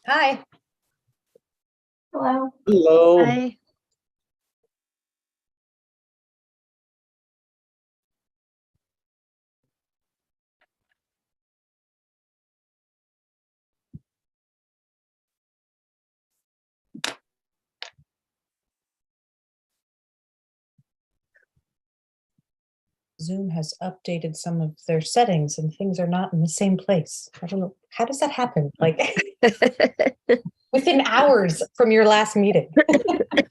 Hi. Hello. Hello. Hi. Zoom has updated some of their settings and things are not in the same place. I don't know. How does that happen? Like within hours from your last meeting. It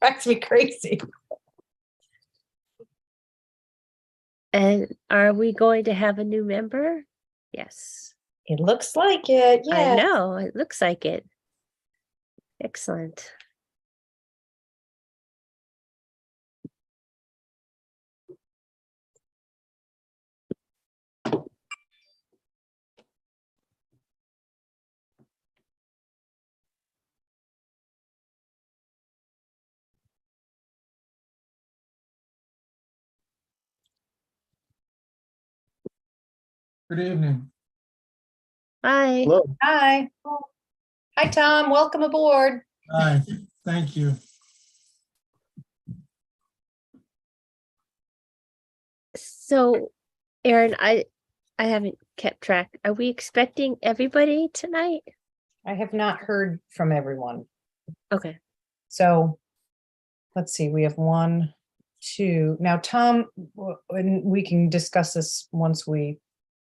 drives me crazy. And are we going to have a new member? Yes. It looks like it. Yeah. I know. It looks like it. Excellent. Good evening. Hi. Hello. Hi. Hi, Tom. Welcome aboard. Hi, thank you. So, Erin, I haven't kept track. Are we expecting everybody tonight? I have not heard from everyone. Okay. So let's see. We have 1, 2. Now, Tom, and we can discuss this once we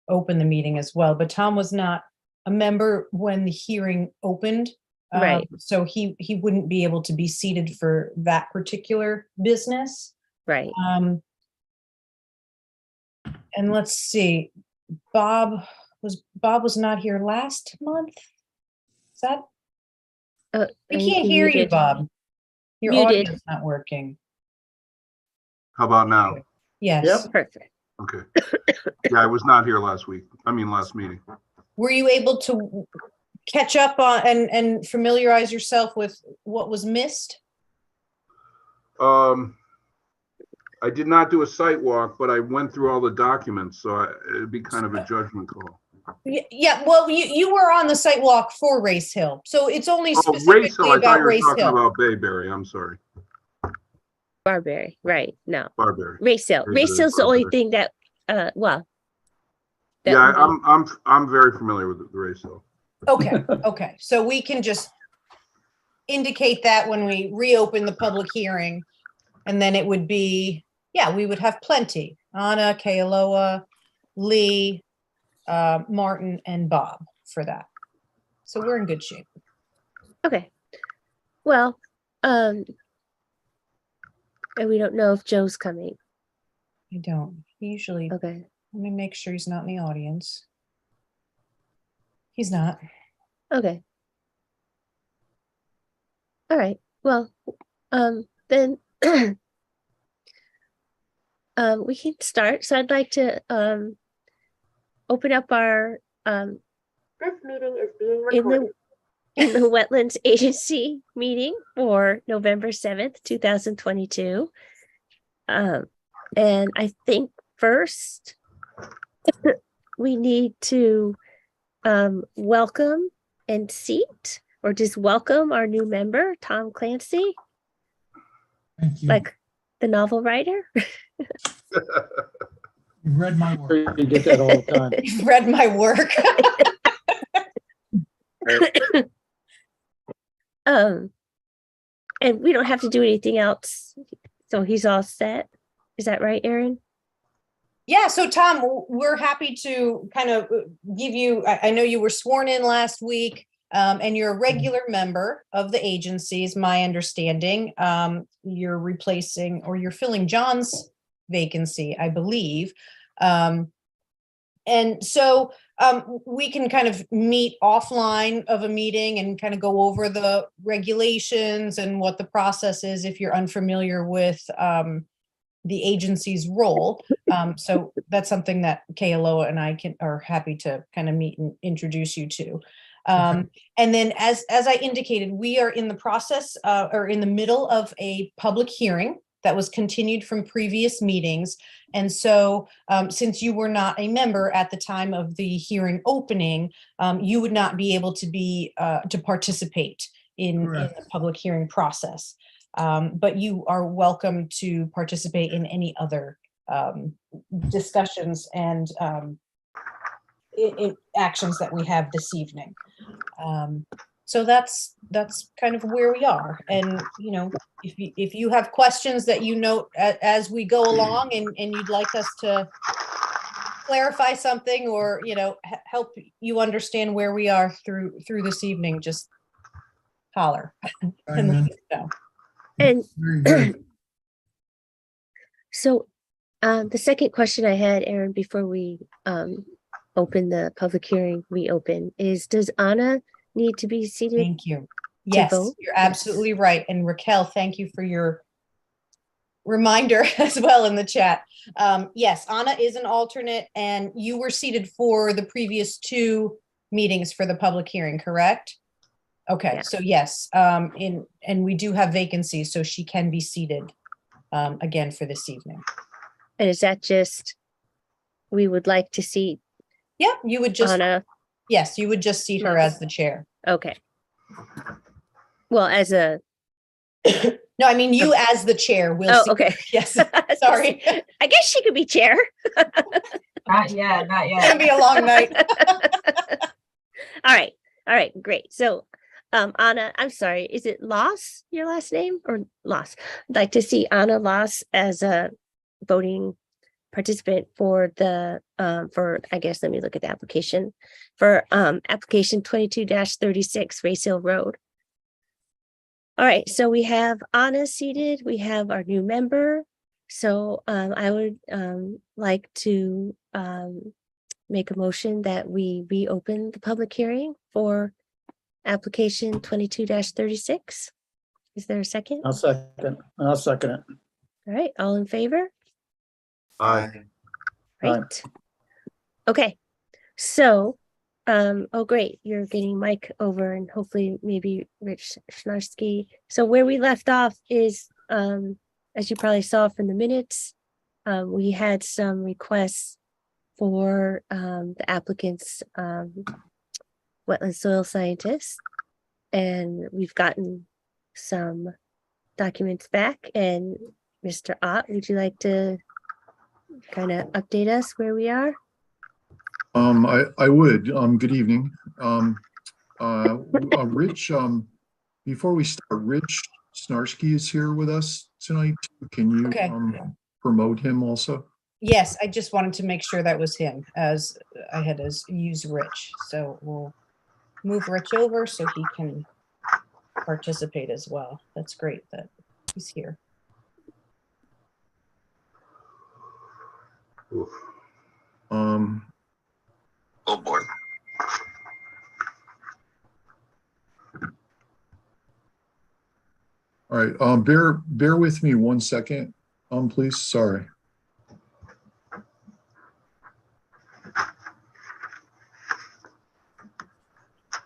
open the meeting as well, but Tom was not a member when the hearing opened. Right. So he wouldn't be able to be seated for that particular business. Right. And let's see, Bob was not here last month. Is that? I We think can't you hear you, muted. Bob. Your Muted. audio's not working. How about now? Yes. Yep. Perfect. Okay. Yeah, I was not here last meeting. Were you able to catch up on and familiarize yourself with what was missed? I did not do a site walk, but I went through all the documents, so it'd be kind of a judgment call. Yeah, well, you were on the site walk for Race Hill, so it's only Oh, Race Hill, specifically I thought about you were Race talking Hill. about Bayberry, I'm sorry. Barberry. Right. No. Barberry. Race Hill. Race Hill's the only thing that, well. that Yeah, we- I'm very familiar with the Race Hill. Okay, so we can just indicate that when we reopen the public hearing, and then it would be, yeah, we would have plenty. Anna, Kealoha, Lee, Martin, and Bob for that. So we're in good shape. Okay. Well, and we don't know if Joe's coming. I don't. He usually, Okay. let me make sure he's not in the audience. He's not. Okay. All right. Well, then we can start. So I'd like to open up our this meeting is being recorded in the Wetlands Agency meeting for November 7th, 2022. And I think first we need to welcome and seat or just welcome our new member, Tom Clancy, Thank you. like the novel writer. You've read my work. You get that all the time. You've read my work. And we don't have to do anything else. So he's all set. Is that right, Erin? Yeah, so Tom, we're happy to kind of give you, I know you were sworn in last week, and you're a regular member of the agency, is my understanding. You're replacing or you're filling John's vacancy, I believe. And so we can kind of meet offline of a meeting and kind of go over the regulations and what the process is if you're unfamiliar with the agency's role. So that's something that Kealoha and I are happy to kind of meet and introduce you to. And then as I indicated, we are in the process or in the middle of a public hearing that was continued from previous meetings. And so since you were not a member at the time of the hearing opening, you would not be able to participate in the public hearing process. But you are welcome to participate in any other discussions and actions that we have this evening. So that's kind of where we are. And, you know, if you have questions that you note as we go along and you'd like us to clarify something or, you know, help you understand where we are through this evening, just holler. And let us know. And Very good. so the second question I had, Aaron, before we open the public hearing, reopen, is does Anna need to be seated? Thank you. Yes, vote? you're absolutely right. And Raquel, thank you for your reminder as well in the chat. Yes, Anna is an alternate and you were seated for the previous 2 meetings for the public hearing, correct? Okay, Yeah. so yes, and we do have vacancies, so she can be seated again for this evening. And is that just, we would like to see Yeah, you would just, Anna? yes, you would just seat her as the chair. Okay. Well, as a, No, I mean, you as the chair will. oh, seat her. okay. Yes, sorry. I guess she could be chair. Not yet, not It's gonna yet. be a long night. All right, great. So, Anna, I'm sorry, is it Loss, your last name, or Loss? I'd like to see Anna Loss as a voting participant for the, for, I guess, let me look at the application, for, application 22-36 Race Hill Road. All right, so we have Anna seated, we have our new member. So, I would, like to, make a motion that we reopen the public hearing for application 22-36. Is there a second? I'll second it. All right, all in favor? Aye. Aye. Right. Okay, so, oh, great, you're getting Mike over and hopefully maybe Rich Schnarski. So where we left off is, as you probably saw from the minutes, we had some requests for the applicant's wetland soil scientist. And we've gotten some documents back. And Mr. Ott, would you like to kind of update us where we are? I would. Good evening. Rich, before we start, Rich Snarsky is here with us tonight. Can you Okay. promote him also? Yes, I just wanted to make sure that was him as I had to use Rich. So we'll move Rich over so he can participate as well. That's great that he's here. Oof. Oh boy. All right, bear with me 1 second, please. Sorry.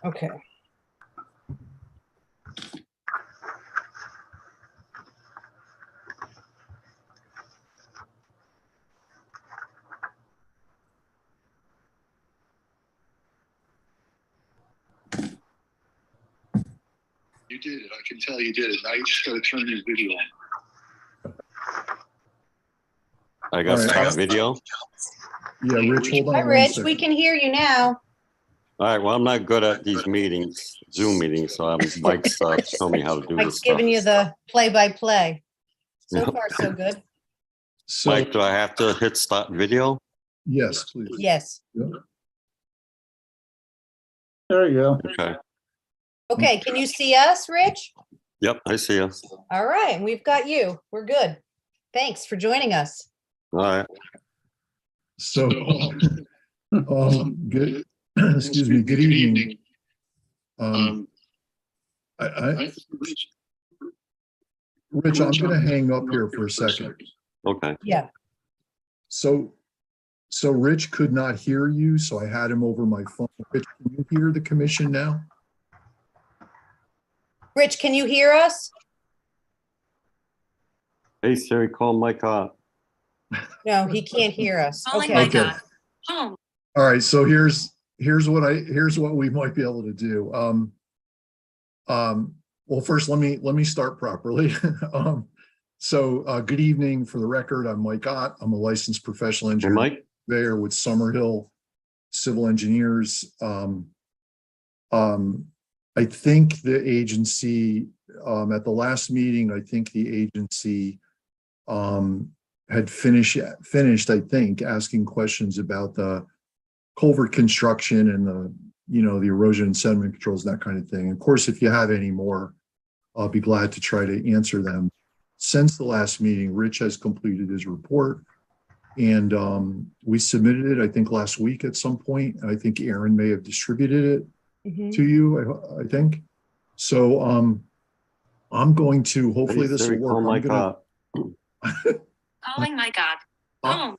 Okay. You did it. I can tell you did it. Now you just got to turn your video on. I got All right. stop video. Yeah, Rich, hold on. Hi, 1 Rich. second. We can hear you now. All right, well, I'm not good at these meetings, Zoom meetings, so Mike's show me how to do Mike's this stuff. giving you the play-by-play. So Yeah. far, so good. So, Mike, do I have to hit stop video? yes, please. Yes. There you go. Okay. Okay, can you see us, Rich? Yep, I see you. All right, we've got you. We're good. Thanks for joining us. All right. So, good, excuse me, good evening. Rich, I'm gonna hang up here for a second. Okay. Yeah. So Rich could not hear you, so I had him over my phone. Rich, can you hear the commission now? Rich, can you hear us? Hey Siri, call Mike up. No, he can't hear us. Calling Okay. my God. Home. All right, so here's what we might be able to do. Well, first, let me start properly. Good evening. For the record, I'm Mike Ott. I'm a licensed professional Hey, engineer Mike? there with Summerhill Civil Engineers. I think the agency, at the last meeting, I think the agency had finished, I think, asking questions about the culvert construction and the erosion and sediment controls, that kind of thing. Of course, if you have any more, I'll be glad to try to answer them. Since the last meeting, Rich has completed his report, and we submitted it, I think, last week at some point. And I think Aaron may have distributed it Mhm. to you, I think. So I'm going to, hopefully Hey this Siri, will call work. Mike up. Calling my God. Home.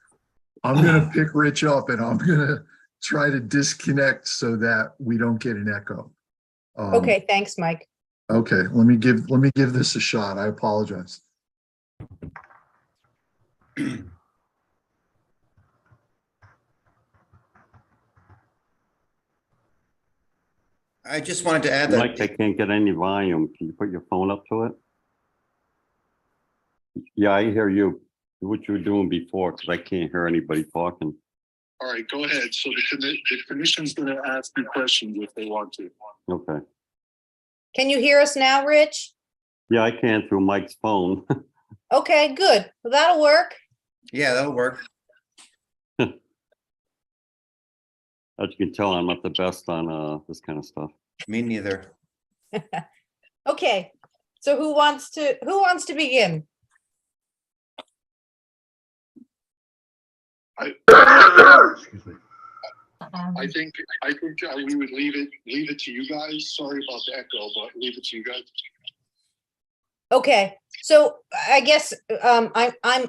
I'm gonna pick Rich up and I'm gonna try to disconnect so that we don't get an echo. Okay, thanks, Mike. Okay, let me give this a shot. I apologize. I just wanted to add Mike, I that, can't get any volume. Can you put your phone up to it? Yeah, I hear you. What you were doing before, because I can't hear anybody talking. All right, go ahead. So the commission's going to ask you questions if they want to. Okay. Can you hear us now, Rich? Yeah, I can through Mike's phone. Okay, good. Well, that'll work. yeah, that'll work. As you can tell, I'm not the best on this kind of stuff. Me neither. Okay, so who wants to begin? Excuse me. I think we would leave it to you guys. Sorry about the echo, but leave it to you guys. Okay, so I guess I'm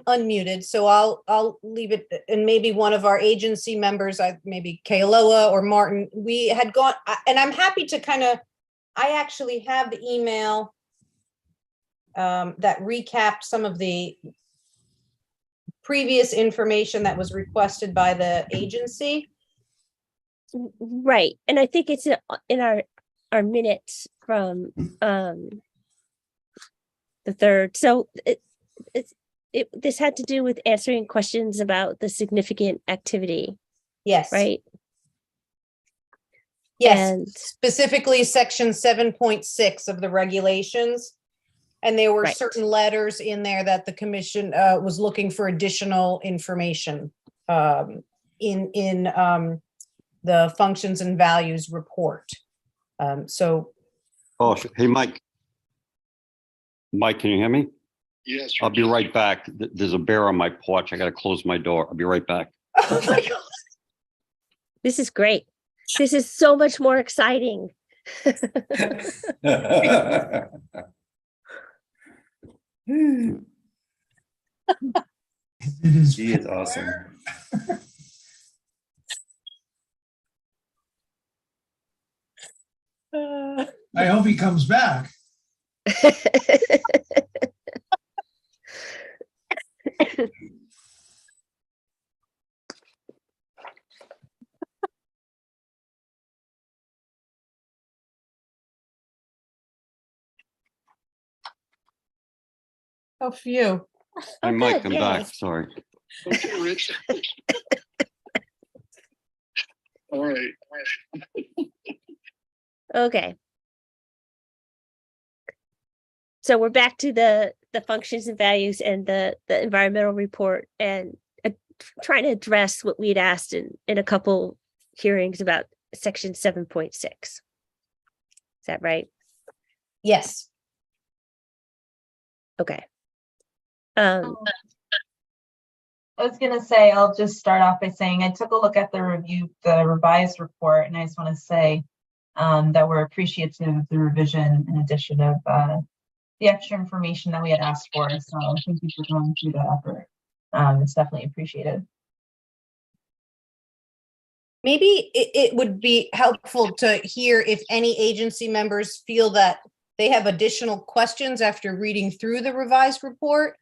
unmuted, so I'll leave it, and maybe one of our agency members, maybe Kayloa or Martin, we had gone, and I'm happy to I actually have the email that recapped some of the previous information that was requested by the agency. Right, and I think it's in our minutes from the 3rd. So this had to do with answering questions about the significant activity, Yes. right? Yes, And specifically section 7.6 of the regulations. And there were Right. certain letters in there that the commission was looking for additional information in the functions and values report. So Oh, hey, Mike. Mike, can you hear me? Yes. I'll be right back. There's a bear on my porch. I gotta close my door. I'll be right back. oh my God. this is great. This is so much more exciting. It is. She is awesome. I hope he comes back. A few. Hey, Mike, good, I'm yay. back. Sorry. Okay, Rich. All right. Okay. So we're back to the functions and values and the environmental report, and trying to address what we'd asked in a couple hearings about section 7.6. Is that right? Yes. Okay. I was gonna say, I'll just start off by saying I took a look at the revised report, and I just want to say that we're appreciative of the revision and addition of the extra information that we had asked for. So thank you for going through that effort. It's definitely appreciated. Maybe it would be helpful to hear if any agency members feel that they have additional questions after reading through the revised report.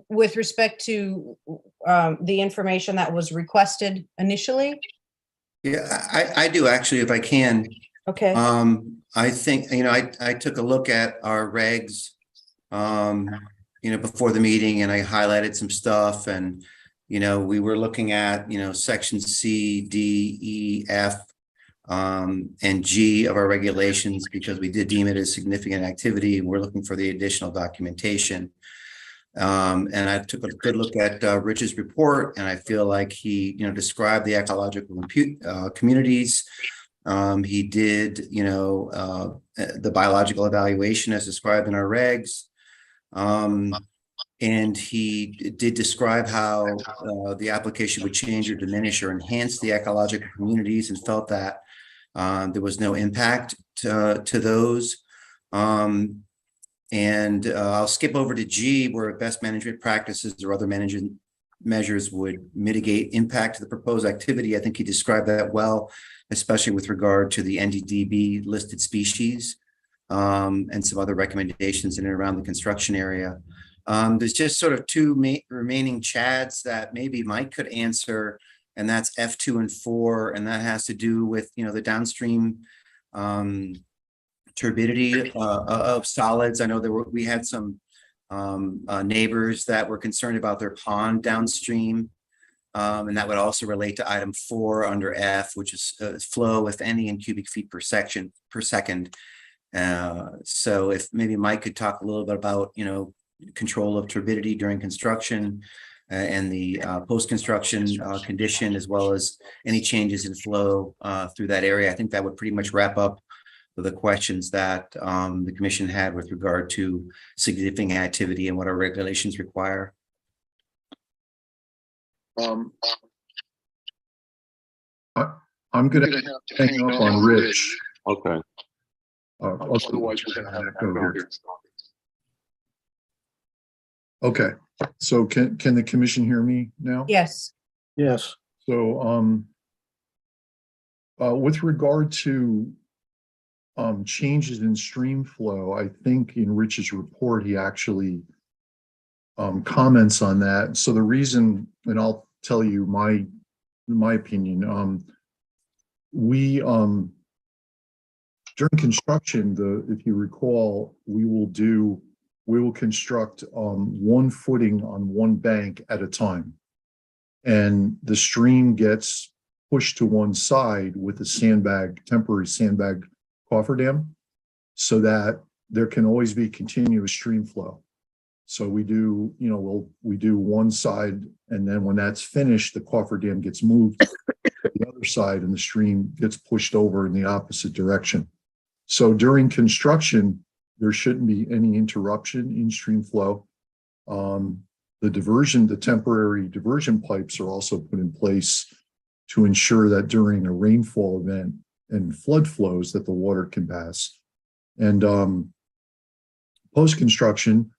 with respect to the information that was requested initially? Yeah, I do actually, if I can. Okay. I think, I took a look at our regs, before the meeting, and I highlighted some stuff, and, we were looking at, section C, D, E, F, and G of our regulations, because we did deem it as significant activity, and we're looking for the additional documentation. And I took a good look at Rich's report, and I feel like he, described the ecological communities. He did, the biological evaluation as described in our regs. And he did describe how the application would change or diminish or enhance the ecological communities, and felt that there was no impact to those. And I'll skip over to G, where best management practices or other management measures would mitigate impact to the proposed activity. I think he described that well, especially with regard to the NDDB listed species, and some other recommendations in and around the construction area. There's just sort of two remaining chads that maybe Mike could answer, and that's F2 and 4, and that has to do with, the downstream turbidity of solids. I know we had some neighbors that were concerned about their pond downstream, and that would also relate to item 4 under F, which is flow, if any, in cubic feet per second. So if maybe Mike could talk a little bit about, control of turbidity during construction, and the post-construction condition, as well as any changes in flow through that area. I think that would pretty much wrap up the questions that the commission had with regard to significant activity and what our regulations require. I'm going to have to hang up on Rich. Okay. Otherwise, we're gonna have an echo here. Okay, so can the commission hear me now? Yes. Yes. So, with regard to changes in stream flow, I think in Rich's report, he actually comments on that. So the reason, and I'll tell you my opinion, we during construction, if you recall, we will construct one footing on one bank at a time, and the stream gets pushed to one side with a temporary sandbag cofferdam, so that there can always be continuous stream flow. So we do, we do one side, and then when that's finished, the cofferdam gets moved to the other side, and the stream gets pushed over in the opposite direction. So during construction, there shouldn't be any interruption in stream flow. The temporary diversion pipes are also put in place to ensure that during a rainfall event and flood flows that the water can pass. And post-construction,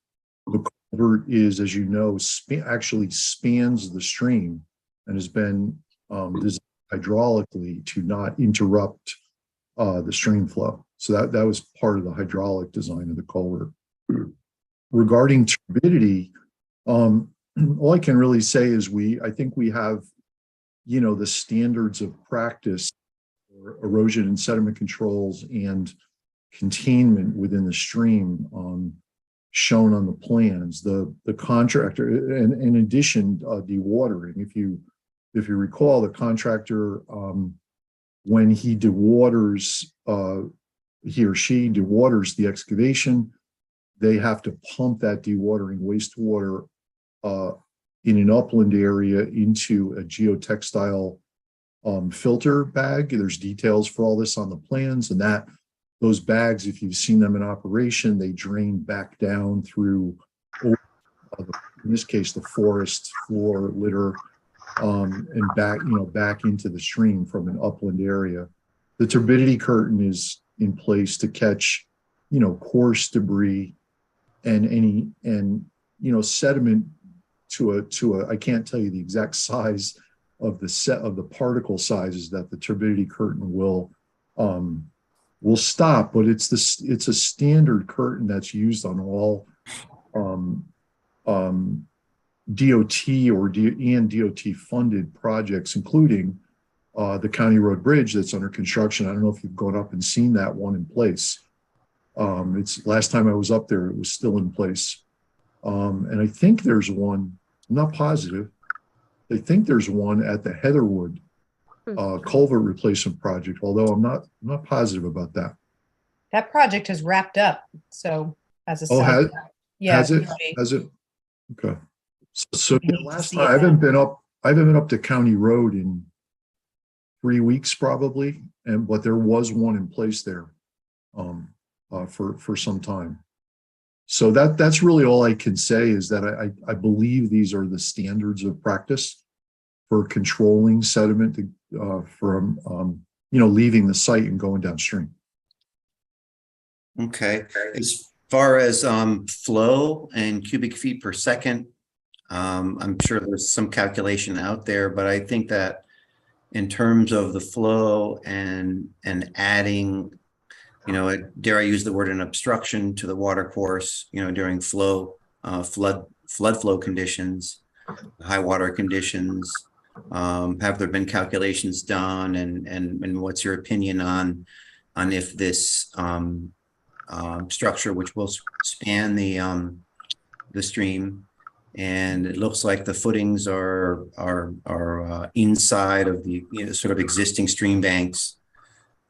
the culvert is, as you know, actually spans the stream and has been designed hydraulically to not interrupt the stream flow. So that was part of the hydraulic design of the culvert. Regarding turbidity, all I can really say is I think we have, the standards of practice for erosion and sediment controls and containment within the stream shown on the plans. The contractor, and in addition, dewatering. If you recall, the contractor, when he dewaters, he or she dewaters the excavation, they have to pump that dewatering wastewater in an upland area into a geotextile filter bag. There's details for all this on the plans, and those bags, if you've seen them in operation, they drain back down through, in this case, the forest floor litter, and back into the stream from an upland area. The turbidity curtain is in place to catch, coarse debris and sediment to a I can't tell you the exact size of the particle sizes that the turbidity curtain will stop, but it's a standard curtain that's used on all DOT and DOT funded projects, including the County Road Bridge that's under construction. I don't know if you've gone up and seen that one in place. It's last time I was up there, it was still in place. And I think there's one, I'm not positive. I think there's one at the Heatherwood culvert replacement project, although I'm not positive about that. That project has wrapped up, so as a Oh, side. Yeah, has it? could be. Has it? Okay. So We need to last see time it I haven't now. been up to County Road in 3 weeks probably, but there was one in place there for some time. So that's really all I can say is that I believe these are the standards of practice for controlling sediment from leaving the site and going downstream. Okay, as far as flow and cubic feet per second, I'm sure there's some calculation out there, but I think that in terms of the flow and adding, dare I use the word, an obstruction to the water course, during flood flow conditions, high water conditions. Have there been calculations done, and what's your opinion on if this structure, which will span the stream, and it looks like the footings are inside of the sort of existing stream banks,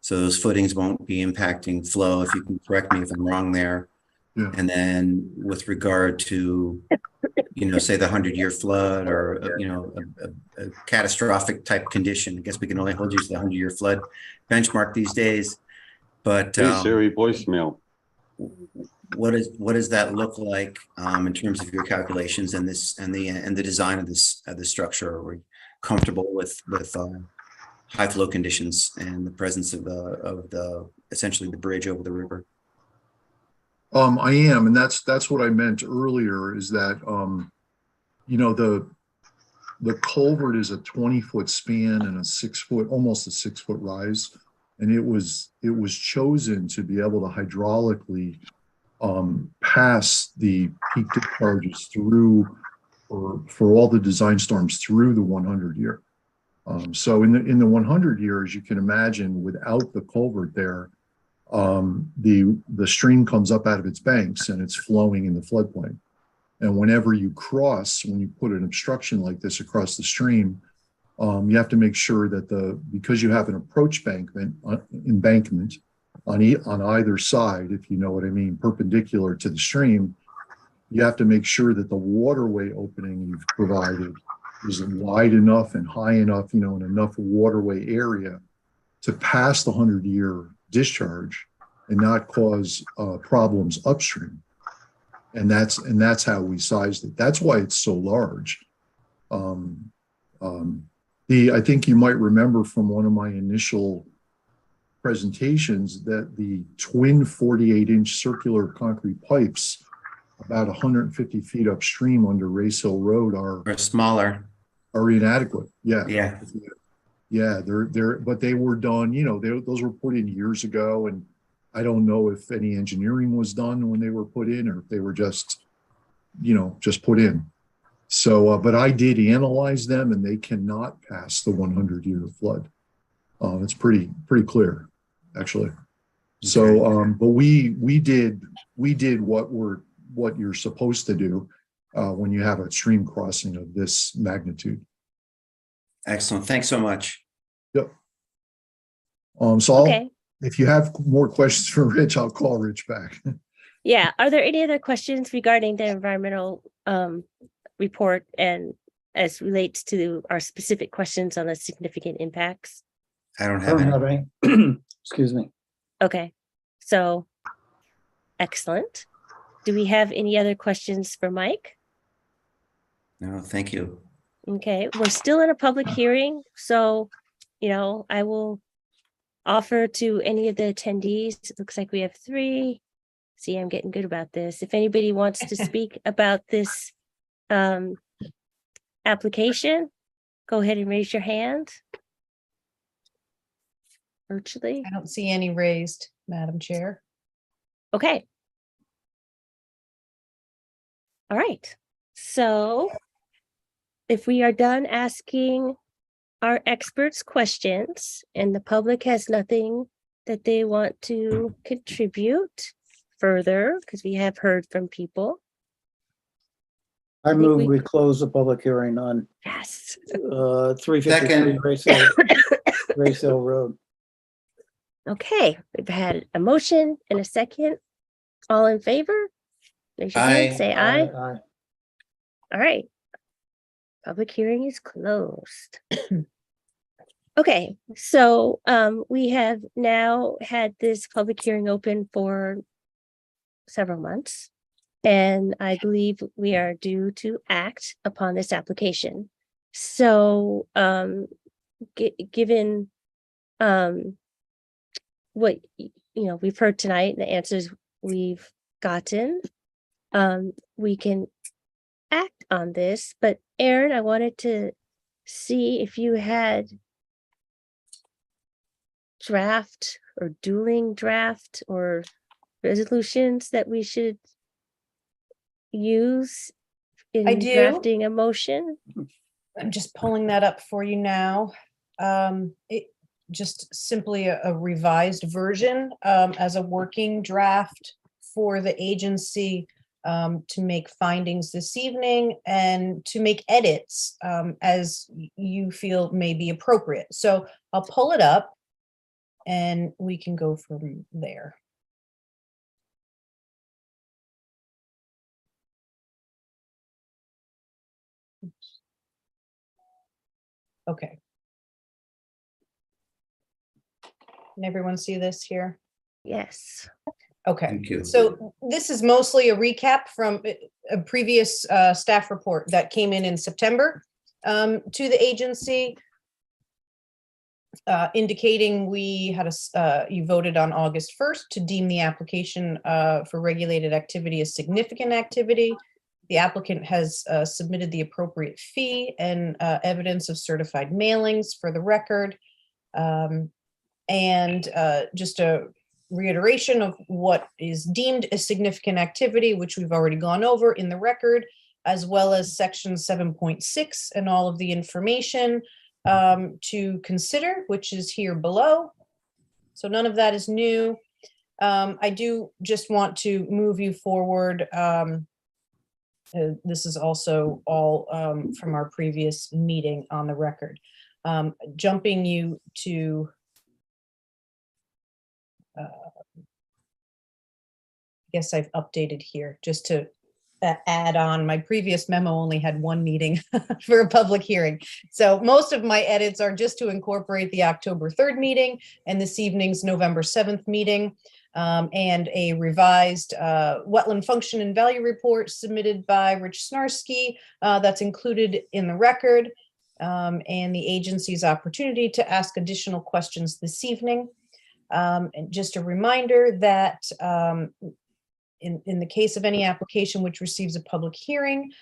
so those footings won't be impacting flow. If you can correct me if I'm wrong there. Yeah. And then with regard to say the 100-year flood, or a catastrophic type condition, I guess we can only hold you to the 100-year flood benchmark these days. But Hey Siri, voicemail. what does that look like in terms of your calculations and the design of this structure? Are we comfortable with high flow conditions and the presence of the essentially the bridge over the river? I am, and that's what I meant earlier, is that the culvert is a 20-foot span and almost a 6-foot rise, and it was chosen to be able to hydraulically pass the peak discharges through, or for all the design storms through the 100-year. So in the 100-year, as you can imagine, without the culvert there, the stream comes up out of its banks and it's flowing in the floodplain. And whenever you when you put an obstruction like this across the stream, you have to make sure that because you have an approach embankment on either side, if you know what I mean, perpendicular to the stream, you have to make sure that the waterway opening you've provided is wide enough and high enough, in enough waterway area to pass the 100-year discharge and not cause problems upstream. And that's how we sized it. That's why it's so large. I think you might remember from one of my initial presentations that the twin 48-inch circular concrete pipes about 150 feet upstream under Race Hill Road Or smaller? are inadequate. Yeah. Yeah. But they were done, those were put in years ago, and I don't know if any engineering was done when they were put in, or if they were just put in. So, but I did analyze them, and they cannot pass the 100-year flood. It's pretty clear, actually. So, but we did what you're supposed to do when you have a stream crossing of this magnitude. Excellent. Thanks so much. Yep. So Okay. if you have more questions for Rich, I'll call Rich back. Yeah. Are there any other questions regarding the environmental report and as relates to our specific questions on the significant impacts? I don't I have don't any. have any. Excuse me. Okay. So excellent. Do we have any other questions for Mike? No, thank you. Okay, we're still in a public hearing, so, I will offer to any of the attendees. It looks like we have 3. See, I'm getting good about this. If anybody wants to speak about this application, go ahead and raise your hand. Virtually. I don't see any raised, Madam Chair. Okay. All right. So if we are done asking our experts questions and the public has nothing that they want to contribute further, because we have heard from people. I think move we- we close the public hearing on Yes. 353 Second. Race Hill Road. Okay, we've had a motion and a second. All in favor? Raise your hand, Aye. say aye. Aye. All right. Public hearing is closed. Okay, so we have now had this public hearing open for several months. And I believe we are due to act upon this application. So given what we've heard tonight and the answers we've gotten, we can act on this. But Aaron, I wanted to see if you had draft or dueling draft or resolutions that we should use I in do. drafting a motion. I'm just pulling that up for you now. It just simply a revised version as a working draft for the agency to make findings this evening and to make edits as you feel may be appropriate. So I'll pull it up and we can go from there. Okay. Can everyone see this here? Yes. Okay, Thank you. so this is mostly a recap from a previous staff report that came in September to the agency, indicating we had you voted on August 1st to deem the application for regulated activity as significant activity. The applicant has submitted the appropriate fee and evidence of certified mailings for the record. And just a reiteration of what is deemed a significant activity, which we've already gone over in the record, as well as section 7.6 and all of the information to consider, which is here below. So none of that is new. I do just want to move you forward. This is also all from our previous meeting on the record. Jumping you to I guess I've updated here just to add on. My previous memo only had one meeting for a public hearing. So most of my edits are just to incorporate the October 3rd meeting and this evening's November 7th meeting, and a revised wetland function and value report submitted by Rich Snarsky that's included in the record, and the agency's opportunity to ask additional questions this evening. And just a reminder that in the case of any application which receives a public hearing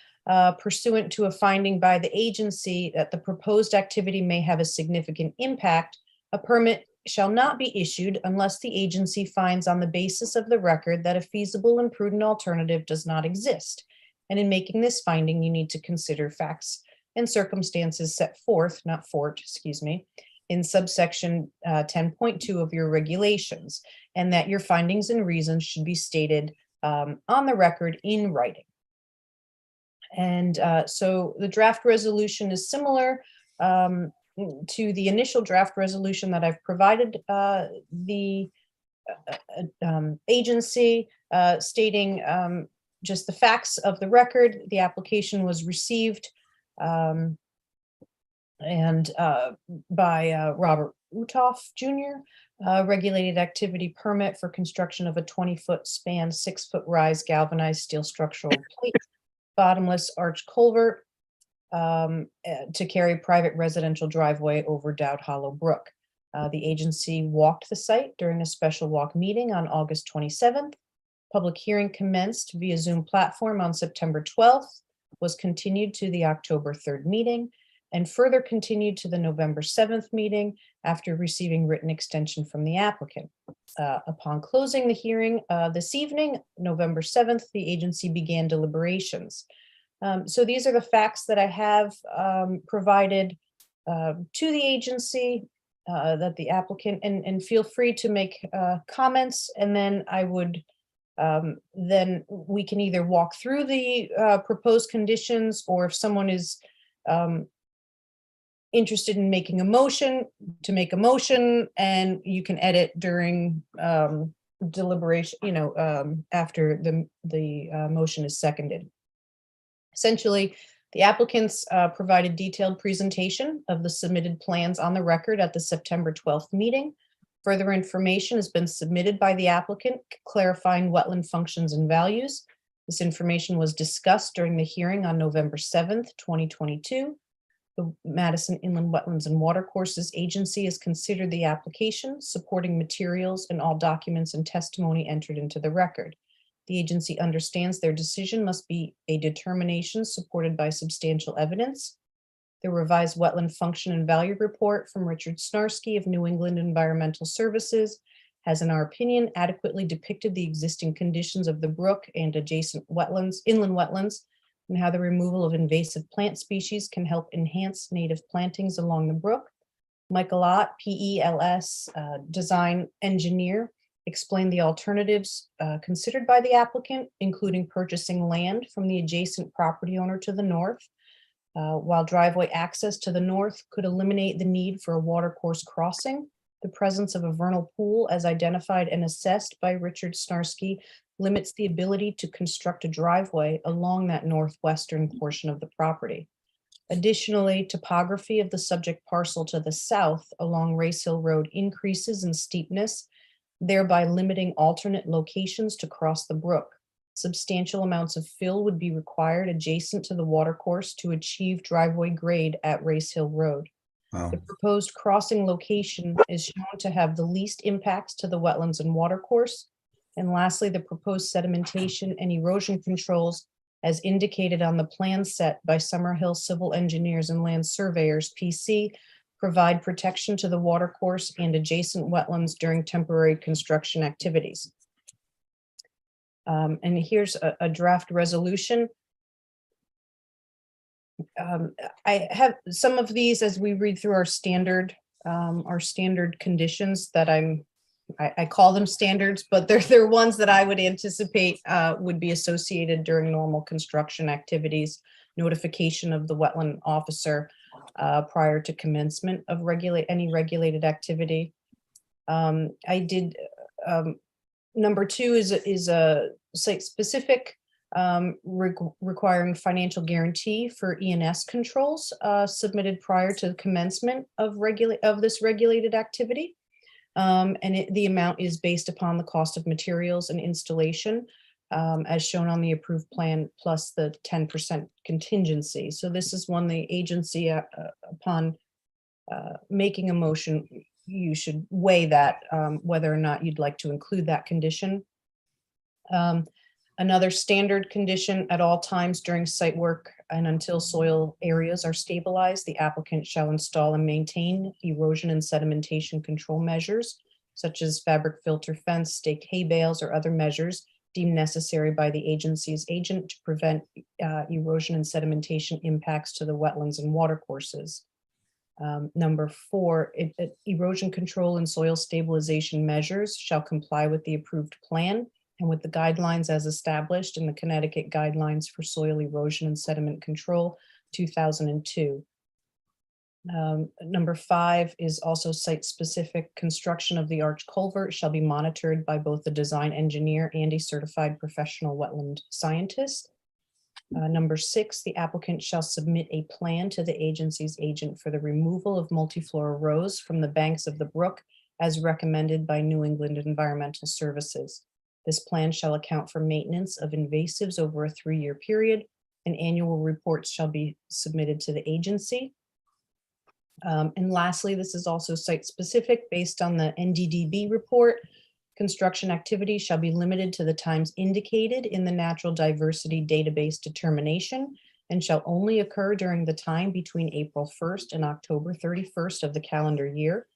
pursuant to a finding by the agency that the proposed activity may have a significant impact, a permit shall not be issued unless the agency finds on the basis of the record that a feasible and prudent alternative does not exist. And in making this finding, you need to consider facts and circumstances set forth, not fort, excuse me, in subsection 10.2 of your regulations, and that your findings and reasons should be stated on the record in writing. And so the draft resolution is similar to the initial draft resolution that I've provided the agency, stating just the facts of the record. The application was received by Robert Utoff Jr., regulated activity permit for construction of a 20-foot span, 6-foot rise galvanized steel structural plate, bottomless arch culvert to carry private residential driveway over Dowd Hollow Brook. The agency walked the site during a special walk meeting on August 27th. Public hearing commenced via Zoom platform on September 12th, was continued to the October 3rd meeting, and further continued to the November 7th meeting after receiving written extension from the applicant. Upon closing the hearing this evening, November 7th, the agency began deliberations. So these are the facts that I have provided to the agency, that the applicant, and feel free to make comments, and then I would, then we can either walk through the proposed conditions, or if someone is interested in making a motion, to make a motion, and you can edit during deliberation, after the motion is seconded. Essentially, the applicants provided detailed presentation of the submitted plans on the record at the September 12th meeting. Further information has been submitted by the applicant clarifying wetland functions and values. This information was discussed during the hearing on November 7th, 2022. The Madison Inland Wetlands and Watercourses Agency has considered the application, supporting materials, and all documents and testimony entered into the record. The agency understands their decision must be a determination supported by substantial evidence. The revised wetland function and value report from Richard Snarsky of New England Environmental Services has, in our opinion, adequately depicted the existing conditions of the brook and adjacent wetlands, inland wetlands, and how the removal of invasive plant species can help enhance native plantings along the brook. Michael Ott, PELS design engineer, explained the alternatives considered by the applicant, including purchasing land from the adjacent property owner to the north. While driveway access to the north could eliminate the need for a watercourse crossing, the presence of a vernal pool, as identified and assessed by Richard Snarsky, limits the ability to construct a driveway along that northwestern portion of the property. Additionally, topography of the subject parcel to the south along Race Hill Road increases in steepness, thereby limiting alternate locations to cross the brook. Substantial amounts of fill would be required adjacent to the watercourse to achieve driveway grade at Race Hill Road. Wow. The proposed crossing location is shown to have the least impacts to the wetlands and watercourse. And lastly, the proposed sedimentation and erosion controls, as indicated on the plan set by Summerhill Civil Engineers and Land Surveyors, PC, provide protection to the watercourse and adjacent wetlands during temporary construction activities. And here's a draft resolution. I have some of these as we read through our standard conditions that I call them standards, but they're ones that I would anticipate would be associated during normal construction activities. Notification of the wetland officer prior to commencement of any regulated activity. I did number 2 is a site-specific requiring financial guarantee for E&S controls submitted prior to the commencement of this regulated activity. And the amount is based upon the cost of materials and installation, as shown on the approved plan, plus the 10% contingency. So this is one the agency, upon making a motion, you should weigh that, whether or not you'd like to include that condition. Another standard condition: at all times during site work and until soil areas are stabilized, the applicant shall install and maintain erosion and sedimentation control measures, such as fabric filter fence, staked hay bales, or other measures deemed necessary by the agency's agent to prevent erosion and sedimentation impacts to the wetlands and watercourses. Number 4, erosion control and soil stabilization measures shall comply with the approved plan and with the guidelines as established in the Connecticut Guidelines for Soil Erosion and Sediment Control, 2002. Number 5 is also site-specific. Construction of the arch culvert shall be monitored by both the design engineer and a certified professional wetland scientist. Number 6, the applicant shall submit a plan to the agency's agent for the removal of multiflora rose from the banks of the brook as recommended by New England Environmental Services. This plan shall account for maintenance of invasives over a 3-year period, and annual reports shall be submitted to the agency. And lastly, this is also site-specific based on the NDDB report. Construction activity shall be limited to the times indicated in the Natural Diversity Database determination and shall only occur during the time between April 1st and October 31st of the calendar year.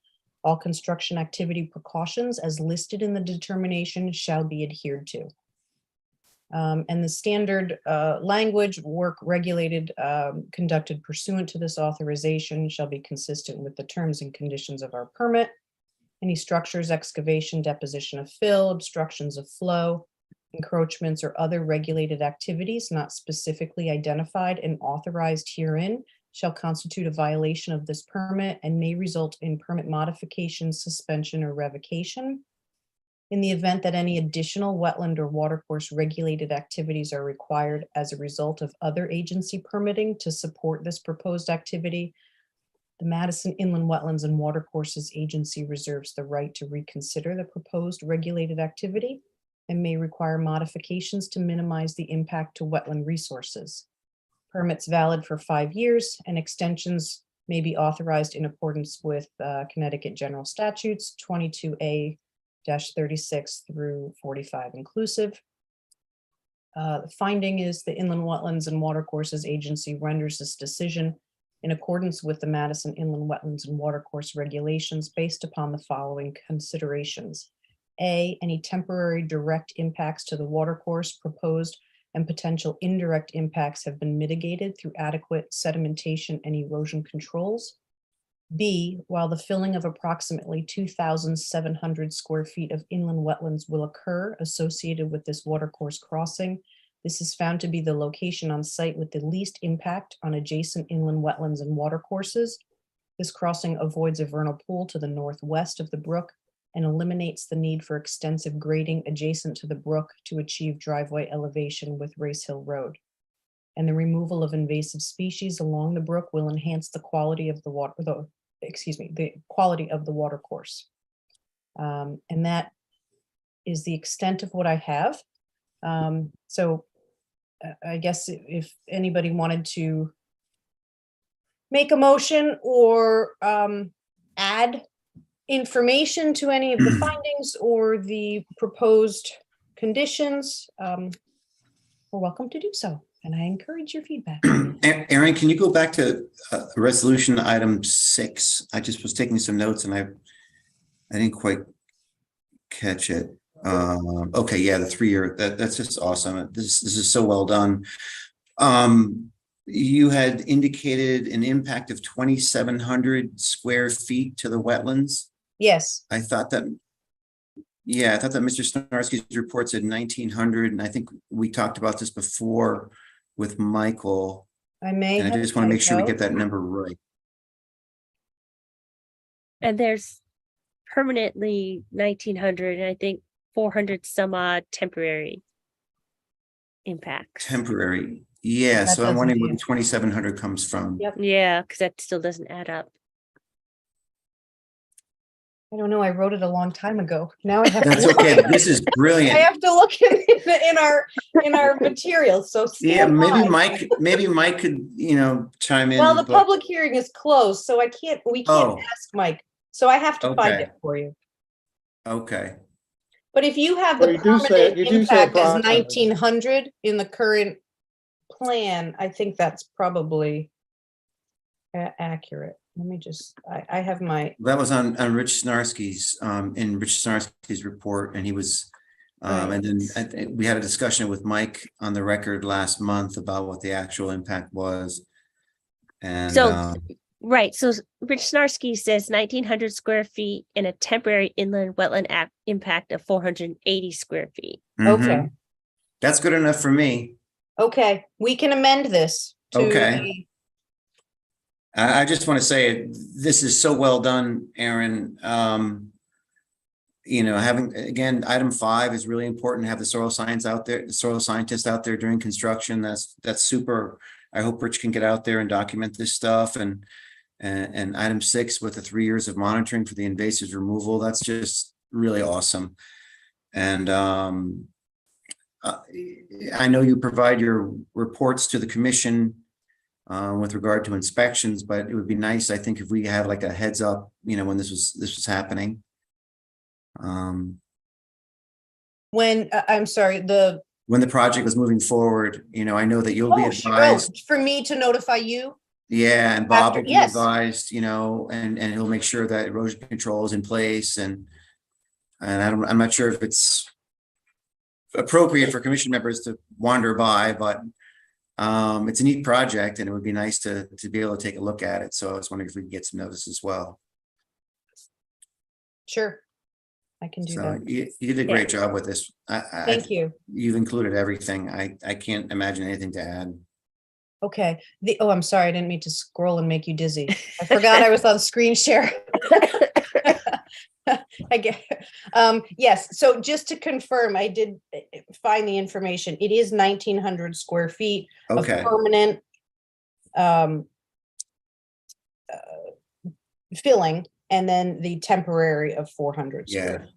All construction activity precautions as listed in the determination shall be adhered to. And the standard language, work regulated, conducted pursuant to this authorization shall be consistent with the terms and conditions of our permit. Any structures, excavation, deposition of fill, obstructions of flow, encroachments, or other regulated activities not specifically identified and authorized herein shall constitute a violation of this permit and may result in permit modification, suspension, or revocation. In the event that any additional wetland or watercourse regulated activities are required as a result of other agency permitting to support this proposed activity, the Madison Inland Wetlands and Watercourses Agency reserves the right to reconsider the proposed regulated activity and may require modifications to minimize the impact to wetland resources. Permits valid for 5 years and extensions may be authorized in accordance with Connecticut General Statutes 22A-36 through 45 inclusive. The finding is the Inland Wetlands and Watercourses Agency renders this decision in accordance with the Madison Inland Wetlands and Watercourse regulations based upon the following considerations. A, any temporary direct impacts to the watercourse proposed and potential indirect impacts have been mitigated through adequate sedimentation and erosion controls. B, while the filling of approximately 2,700 square feet of inland wetlands will occur associated with this watercourse crossing, this is found to be the location on site with the least impact on adjacent inland wetlands and watercourses. This crossing avoids a vernal pool to the northwest of the brook and eliminates the need for extensive grading adjacent to the brook to achieve driveway elevation with Race Hill Road. And the removal of invasive species along the brook will enhance the quality of the the quality of the watercourse. And that is the extent of what I have. So I guess if anybody wanted to make a motion or add information to any of the findings or the proposed conditions, we're welcome to do so. And I encourage your feedback. Aaron, can you go back to resolution item 6? I just was taking some notes and I didn't quite catch it. Okay, yeah, the 3-year, that's just awesome. This is so well done. You had indicated an impact of 2,700 square feet to the wetlands. Yes. I thought that Mr. Snarski's report said 1,900, and I think we talked about this before with Michael. I may. And I just want to make sure we get that number right. And there's permanently 1,900, and I think 400 some odd temporary impacts. Temporary. Yeah, That so I'm wondering where the doesn't- 2,700 comes from. Yep. Yeah, because that still doesn't add up. I don't know. I wrote it a long time ago. Now I have That's to look. okay. This is I brilliant. have to look in our materials. So Yeah, stand by. maybe Mike could, chime in. Well, the but- public hearing is closed, so we can't Oh. ask Mike. So I have to find Okay. it for you. Okay. But if you have Well, the you do say- permanent you do say impact as approximately. 1,900 in the current plan, I think that's probably accurate. Let me just, I have my, That was on Rich Snarski's, in Rich Snarski's report, and he was, and then we had a discussion with Mike on the record last month about what the actual impact was. And, So, right, so Rich Snarsky says 1,900 square feet and a temporary inland wetland impact of 480 square feet. okay, mhm. That's good enough for me. okay, we can amend this to Okay. I just want to say, this is so well done, Aaron. Having, again, item 5 is really important to have the soil science out there, the soil scientist out there during construction. That's super. I hope Rich can get out there and document this stuff. And item 6 with the 3 years of monitoring for the invasives removal, that's just really awesome. And I know you provide your reports to the commission with regard to inspections, but it would be nice, I think, if we had like a heads up, when this was happening. when, I'm sorry, When the project was moving forward, I know that you'll be sure. advised. For me to notify you? Yeah, and Bob After- will be yes. advised, and he'll make sure that erosion control is in place, and I'm not sure if it's appropriate for commission members to wander by, but it's a neat project and it would be nice to be able to take a look at it. So I was wondering if we could get some notice as well. Sure. I can do So that. you did a great job with this. Thank you. You've included everything. I can't imagine anything to add. Okay. Oh, I'm sorry. I didn't mean to scroll and make you dizzy. I forgot I was on screen share. I get, yes. So just to confirm, I did find the information. It is 1,900 square feet of Okay. permanent filling, and then the temporary of 400 Yeah. square.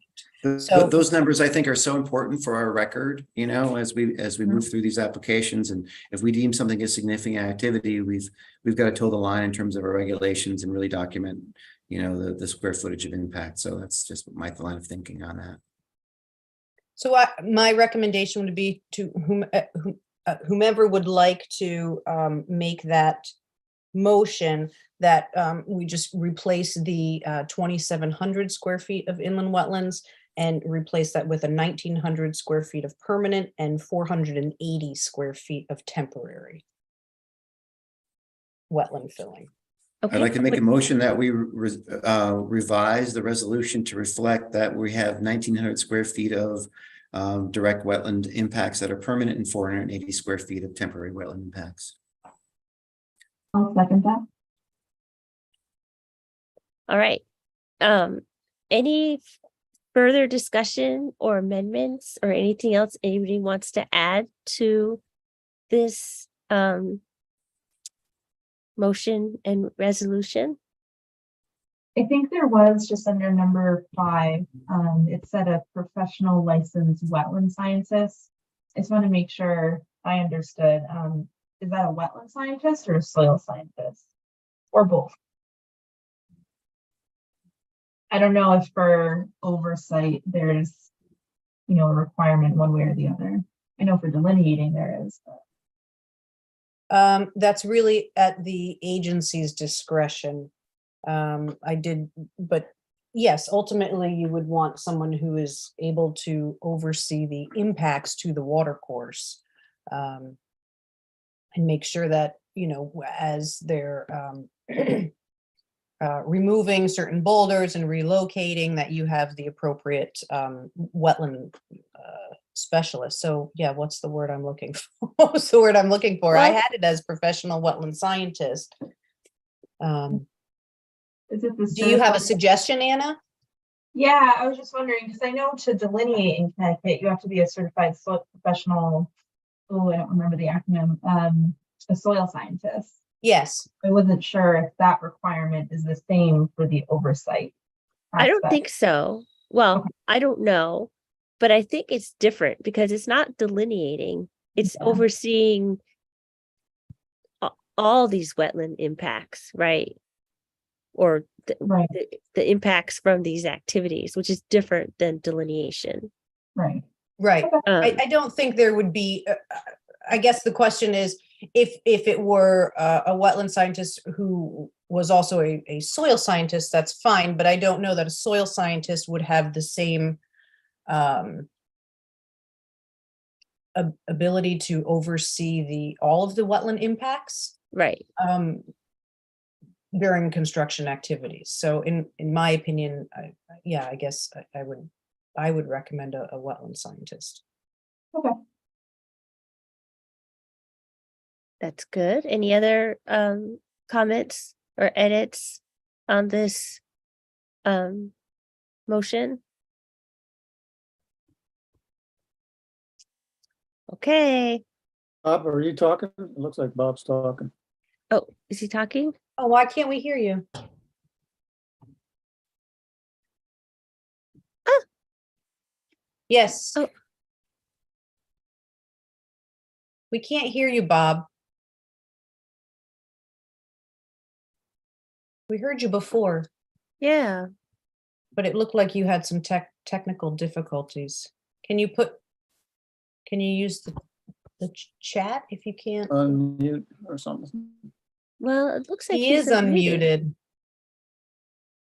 So those numbers I think are so important for our record, you know, as we move through these applications, and if we deem something as significant activity, we've got to toe the line in terms of our regulations and really document, you know, the square footage of impact. So that's just my line of thinking on that. So my recommendation would be to whomever would like to make that motion that we just replace the 2,700 square feet of inland wetlands and replace that with a 1,900 square feet of permanent and 480 square feet of temporary wetland filling. I'd like to make a motion that we revise the resolution to reflect that we have 1,900 square feet of direct wetland impacts that are permanent and 480 square feet of temporary wetland impacts. I'll second that. All right. Any further discussion or amendments or anything else anybody wants to add to this motion and resolution? I think there was just under number 5, it said a professional licensed wetland scientist. I just want to make sure I understood. Is that a wetland scientist or a soil scientist or both? I don't know if for oversight there's, you know, a requirement one way or the other. I know for delineating there is. But... That's really at the agency's discretion. But yes, ultimately you would want someone who is able to oversee the impacts to the watercourse and make sure that, you know, as they're removing certain boulders and relocating, that you have the appropriate wetland specialist. So yeah, what's the word I'm looking for? What's the word I'm looking for? I Well, had it as professional wetland scientist. Is it the Do you have a certified- suggestion, Anna? Yeah, I was just wondering, because I know to delineate in Connecticut, you have to be a certified soil professional. Oh, I don't remember the acronym. A soil scientist. Yes. I wasn't sure if that requirement is the same for the oversight. I don't aspect. think so. Well, Okay. I don't know, but I think it's different because it's not delineating. It's Yeah. overseeing all these wetland impacts, right? Or Right, the impacts from these activities, which is different than delineation. right. Right. Okay. I don't think there would be, I guess the question is, if it were a wetland scientist who was also a soil scientist, that's fine, but I don't know that a soil scientist would have the same ability to oversee all of the wetland impacts Right. during construction activities. So in my opinion, I guess I would recommend a wetland scientist. Okay. That's good. Any other comments or edits on this motion? Okay. Bob, are you talking? It looks like Bob's talking. Oh, is he talking? Oh, why can't we hear you? Yes. Oh. We can't hear you, Bob. We heard you before, Yeah. but it looked like you had some technical difficulties. Can you use the chat if you can't? Unmute or something. Well, it looks like He he's is unmuted.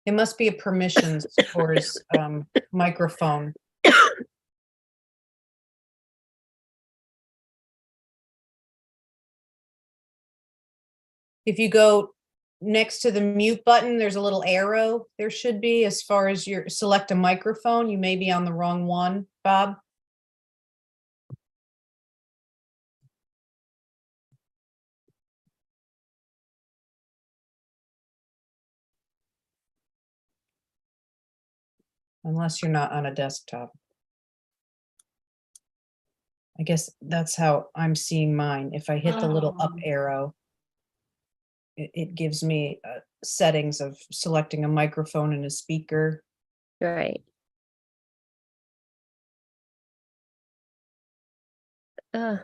It must be a permissions for his microphone. If you go next to the mute button, there's a little arrow. There should be, as far as your select a microphone. You may be on the wrong one, Bob. Unless you're not on a desktop. I guess that's how I'm seeing mine. If I hit the little up arrow, it gives me settings of selecting a microphone and a speaker. Right. I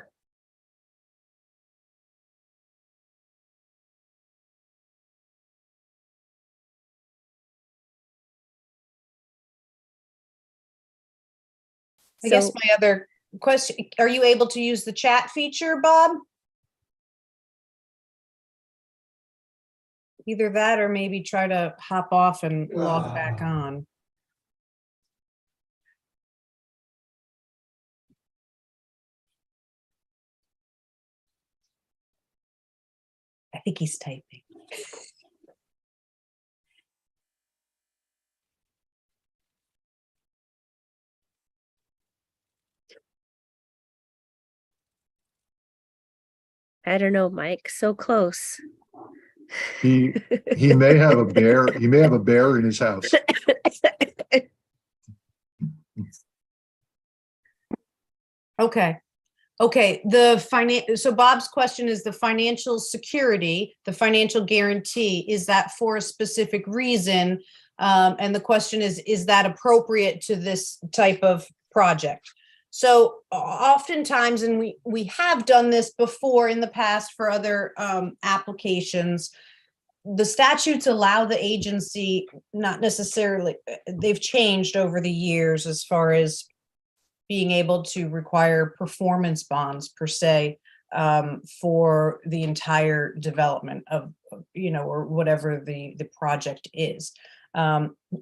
guess So, my other question, are you able to use the chat feature, Bob? Either that or maybe try to hop off and log back on. I think he's typing. I don't know, Mike, so close. He may have a bear. He may have a bear in his house. Okay. So Bob's question is the financial security, the financial guarantee, is that for a specific reason? And the question is that appropriate to this type of project? So oftentimes, and we have done this before in the past for other applications, the statutes allow the agency, not necessarily, they've changed over the years as far as being able to require performance bonds per se for the entire development of, or whatever the project is.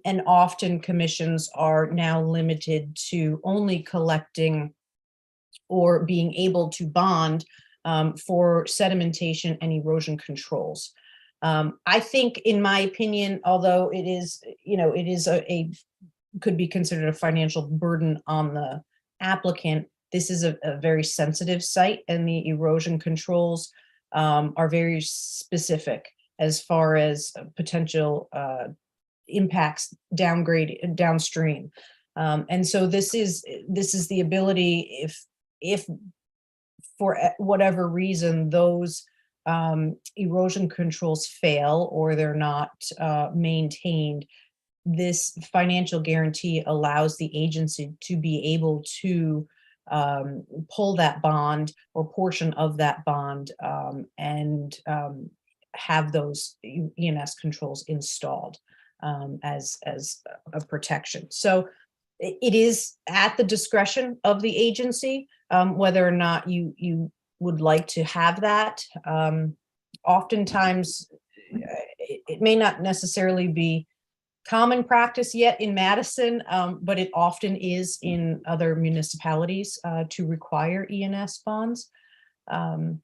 And often commissions are now limited to only collecting or being able to bond for sedimentation and erosion controls. I think, in my opinion, although it is, it is could be considered a financial burden on the applicant, this is a very sensitive site, and the erosion controls are very specific as far as potential impacts downstream. And so this is the ability, if for whatever reason those erosion controls fail or they're not maintained, this financial guarantee allows the agency to be able to pull that bond or portion of that bond and have those ENS controls installed as a protection. So it is at the discretion of the agency whether or not you would like to have that. Oftentimes, it may not necessarily be common practice yet in Madison, but it often is in other municipalities to require ENS bonds. And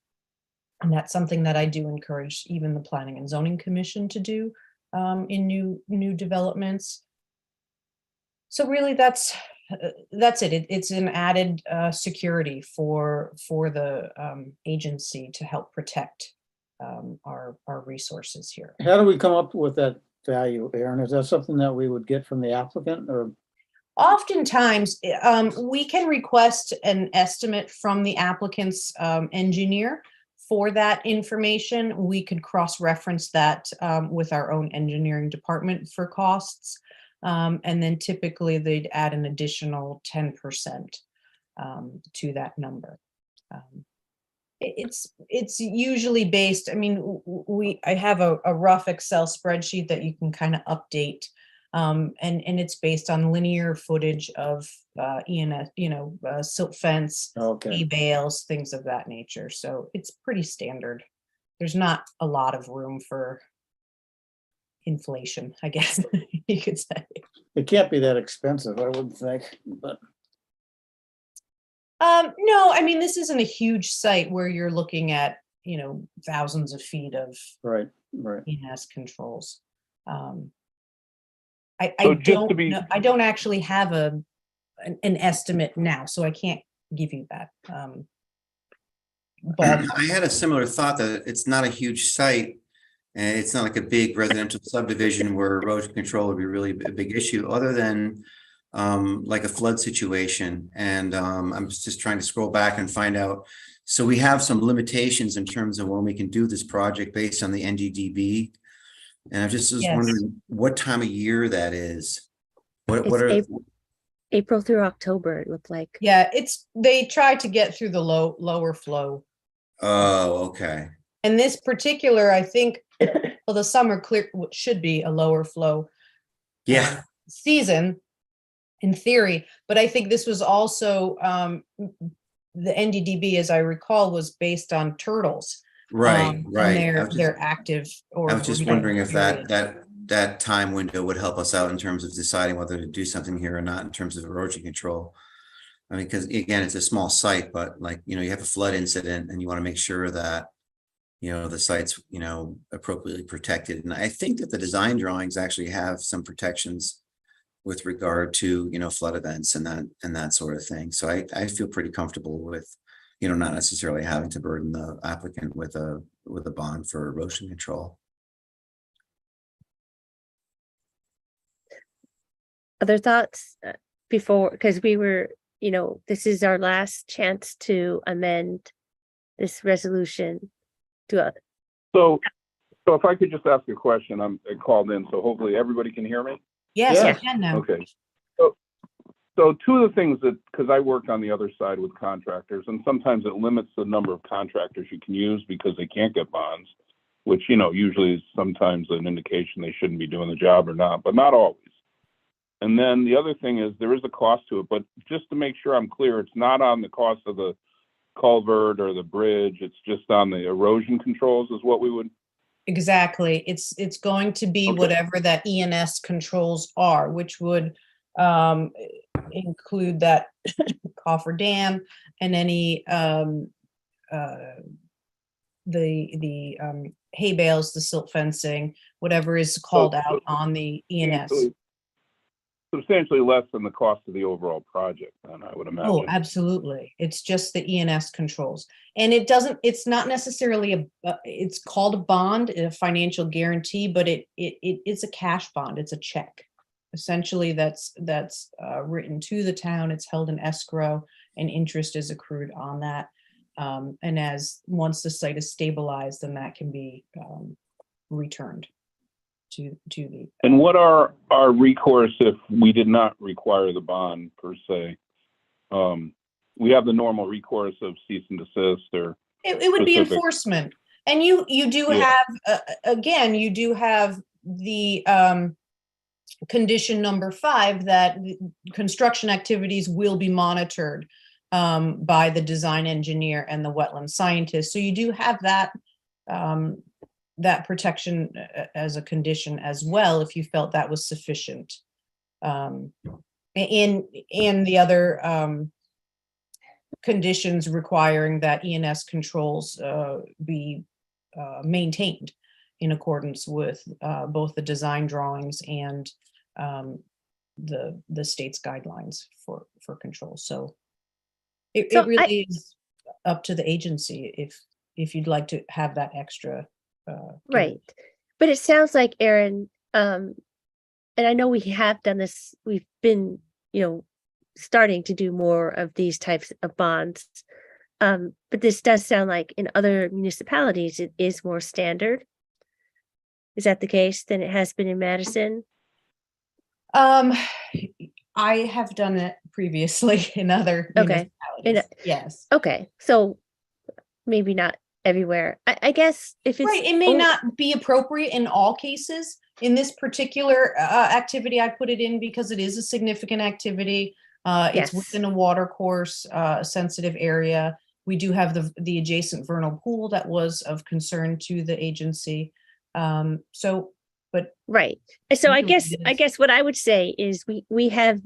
that's something that I do encourage even the Planning and Zoning Commission to do in new developments. So really, that's it. It's an added security for the agency to help protect our resources here. How do we come up with that value, Aaron? Is that something that we would get from the applicant, or? Oftentimes, we can request an estimate from the applicant's engineer for that information. We could cross-reference that with our own engineering department for costs. And then typically they'd add an additional 10% to that number. It's usually based, I mean, I have a rough Excel spreadsheet that you can kind of update. And it's based on linear footage of ENS, silt fence, hay bales, things of that nature. So it's pretty standard. There's not a lot of room for inflation, I guess you could say. It can't be that expensive, I wouldn't think, but. No, I mean, this isn't a huge site where you're looking at thousands of feet of Right. ENS controls. I So just to don't be- know, I don't actually have an estimate now, so I can't give you that. Bob, I had a similar thought that it's not a huge site. And it's not like a big residential subdivision where erosion control would be really a big issue, other than like a flood situation. And I'm just trying to scroll back and find out. So we have some limitations in terms of when we can do this project based on the NDDB. And I just was Yes. wondering what time of year that is. What It's are, April through October, it looked like. yeah, they try to get through the lower flow. oh, okay. And this particular, I think, well, the summer should be a lower flow Yeah, season in theory, but I think this was also the NDDB, as I recall, was based on turtles. right, And right. they're active. Or I was just breeding wondering if period. that time window would help us out in terms of deciding whether to do something here or not in terms of erosion control. I mean, because again, it's a small site, but like, you have a flood incident and you want to make sure that, the site's, appropriately protected. And I think that the design drawings actually have some protections with regard to, flood events and that sort of thing. So I feel pretty comfortable with, not necessarily having to burden the applicant with a bond for erosion control. Other thoughts before, because we were, this is our last chance to amend this resolution to So if I could just ask a question, I called in, so hopefully everybody can hear me. Yes, Yeah. I can now. Okay. So two of the things that, because I work on the other side with contractors, and sometimes it limits the number of contractors you can use because they can't get bonds, which, usually is sometimes an indication they shouldn't be doing the job or not, but not always. And then the other thing is there is a cost to it, but just to make sure I'm clear, it's not on the cost of the culvert or the bridge, it's just on the erosion controls is what we would. Exactly. It's going to be Okay. whatever that ENS controls are, which would include that coffer dam and any the hay bales, the silt fencing, whatever is called out on the ENS. Substantially less than the cost of the overall project, then I would imagine. Oh, absolutely. It's just the ENS controls. And it's not necessarily it's called a bond, a financial guarantee, but it's a cash bond. It's a check. Essentially, that's written to the town. It's held in escrow and interest is accrued on that. And once the site is stabilized, then that can be returned to the. And what are our recourse if we did not require the bond per se? We have the normal recourse of cease and desist or. It would be specific. enforcement. And you do Yeah. have, again, you do have the condition number 5 that construction activities will be monitored by the design engineer and the wetland scientist. So you do have that that protection as a condition as well, if you felt that was sufficient. And the other conditions requiring that ENS controls be maintained in accordance with both the design drawings and the state's guidelines for control. So it really is up to the agency if you'd like to have that extra. right. But it sounds like, Aaron, and I know we have done this, we've been, starting to do more of these types of bonds. But this does sound like in other municipalities, it is more standard. Is that the case than it has been in Madison? I have done it previously in other Okay. municipalities. Yes. Okay, so maybe not everywhere. I guess if it's Right, it may not be appropriate in all cases. In this particular activity, I put it in because it is a significant activity. It's Yes. within a water course, sensitive area. We do have the adjacent vernal pool that was of concern to the agency. But right. And so I Usually guess it is. what I would say is we have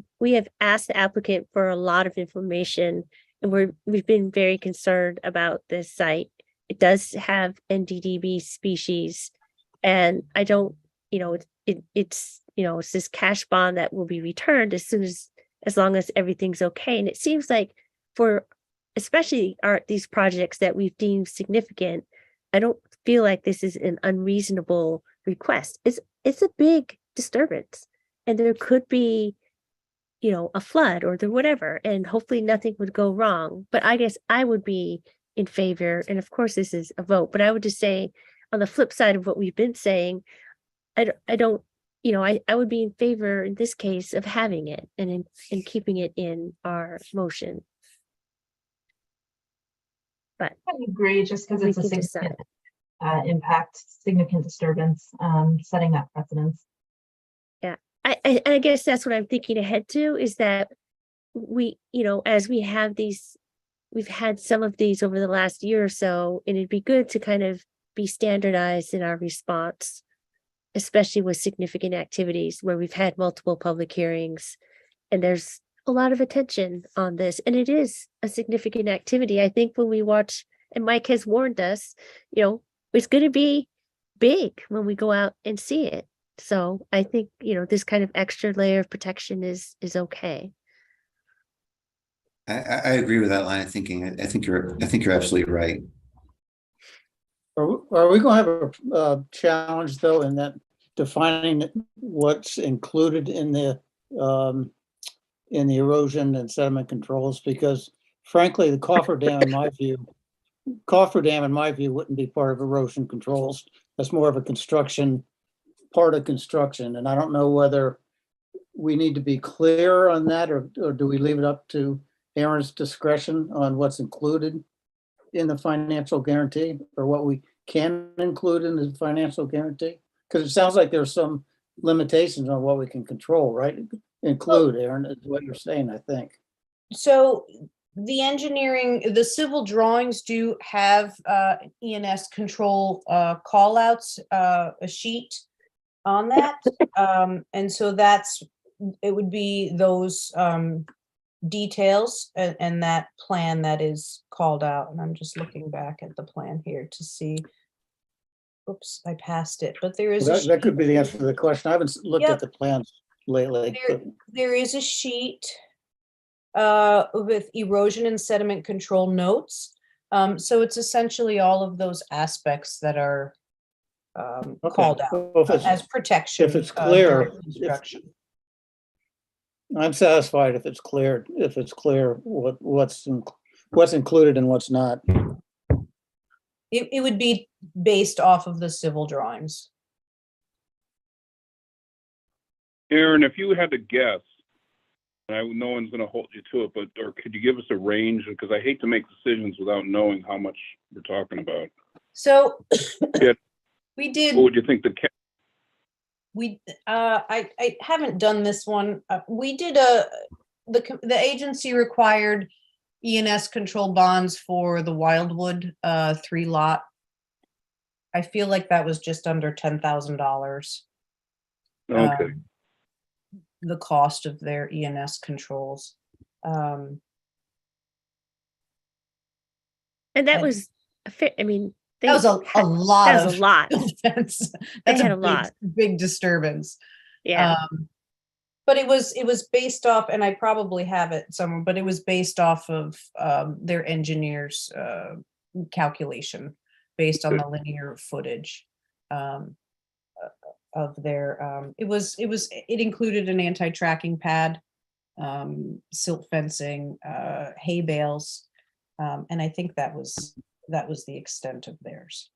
asked the applicant for a lot of information, and we've been very concerned about this site. it does have NDDB species. And I don't, it's this cash bond that will be returned as long as everything's okay. And it seems like for especially these projects that we've deemed significant, I don't feel like this is an unreasonable request. It's a big disturbance, and there could be, a flood or whatever, and hopefully nothing would go wrong. But I guess I would be in favor, and of course this is a vote, but I would just say on the flip side of what we've been saying, I don't, I would be in favor in this case of having it and keeping it in our motion. But I agree, just because we it's a can significant decide. impact, significant disturbance, setting that precedence. I guess that's what I'm thinking ahead to, is that we, as we have these, we've had some of these over the last year or so, and it'd be good to kind of be standardized in our response, especially with significant activities where we've had multiple public hearings and there's a lot of attention on this, and it is a significant activity. I think when we watch, and Mike has warned us, it's going to be big when we go out and see it. So I think, this kind of extra layer of protection is okay. I agree with that line of thinking. I think you're absolutely right. Are we gonna have a challenge though in that defining what's included in the erosion and sediment controls? Because frankly, the cofferdam in my view wouldn't be part of erosion controls. That's more of a part of construction. And I don't know whether we need to be clear on that, or do we leave it up to Aaron's discretion on what's included in the financial guarantee, or what we can include in the financial guarantee? Because it sounds like there's some limitations on what we can control, right? Include, Aaron, is what you're saying, I think. So the civil drawings do have ENS control call outs, a sheet on that. And so it would be those details and that plan that is called out. And I'm just looking back at the plan here to see. Oops, I passed it, but there is That could be the answer to the question. I haven't looked Yep. at the plans lately. there is a sheet with erosion and sediment control notes. So it's essentially all of those aspects that are called out Well, as protection. if it's clear, during construction. I'm satisfied if it's clear what's included and what's not. It would be based off of the civil drawings. Aaron, if you had to guess, and no one's going to hold you to it, or could you give us a range? Because I hate to make decisions without knowing how much we're talking about. So Yeah. we did. What would you think I haven't done this one. We did the agency required ENS control bonds for the Wildwood 3 lot. I feel like that was just under $10,000. Okay. The cost of their ENS controls. And that was a fair, I mean, that was a lot. That was a lot. That's They had a a lot. big disturbance. Yeah. But it was based off, and I probably have it somewhere, but it was based off of their engineer's calculation based on the linear footage of their. It included an anti-tracking pad, silt fencing, hay bales, and I think that was the extent of theirs.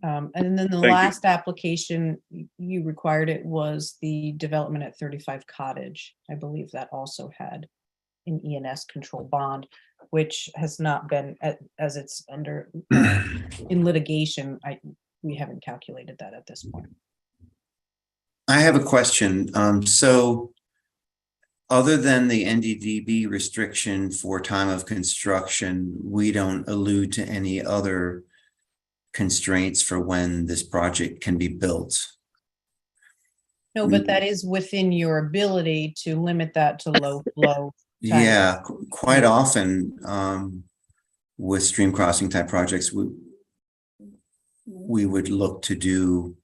And then the last application you required it was the development at 35 Cottage. I believe that also had an ENS control bond, which has not been, as it's under in litigation. We haven't calculated that at this point. I have a question. So other than the NDDB restriction for time of construction, we don't allude to any other constraints for when this project can be built. No, but that is within your ability to limit that to low flow. Yeah, quite often with stream crossing type projects, we would look to do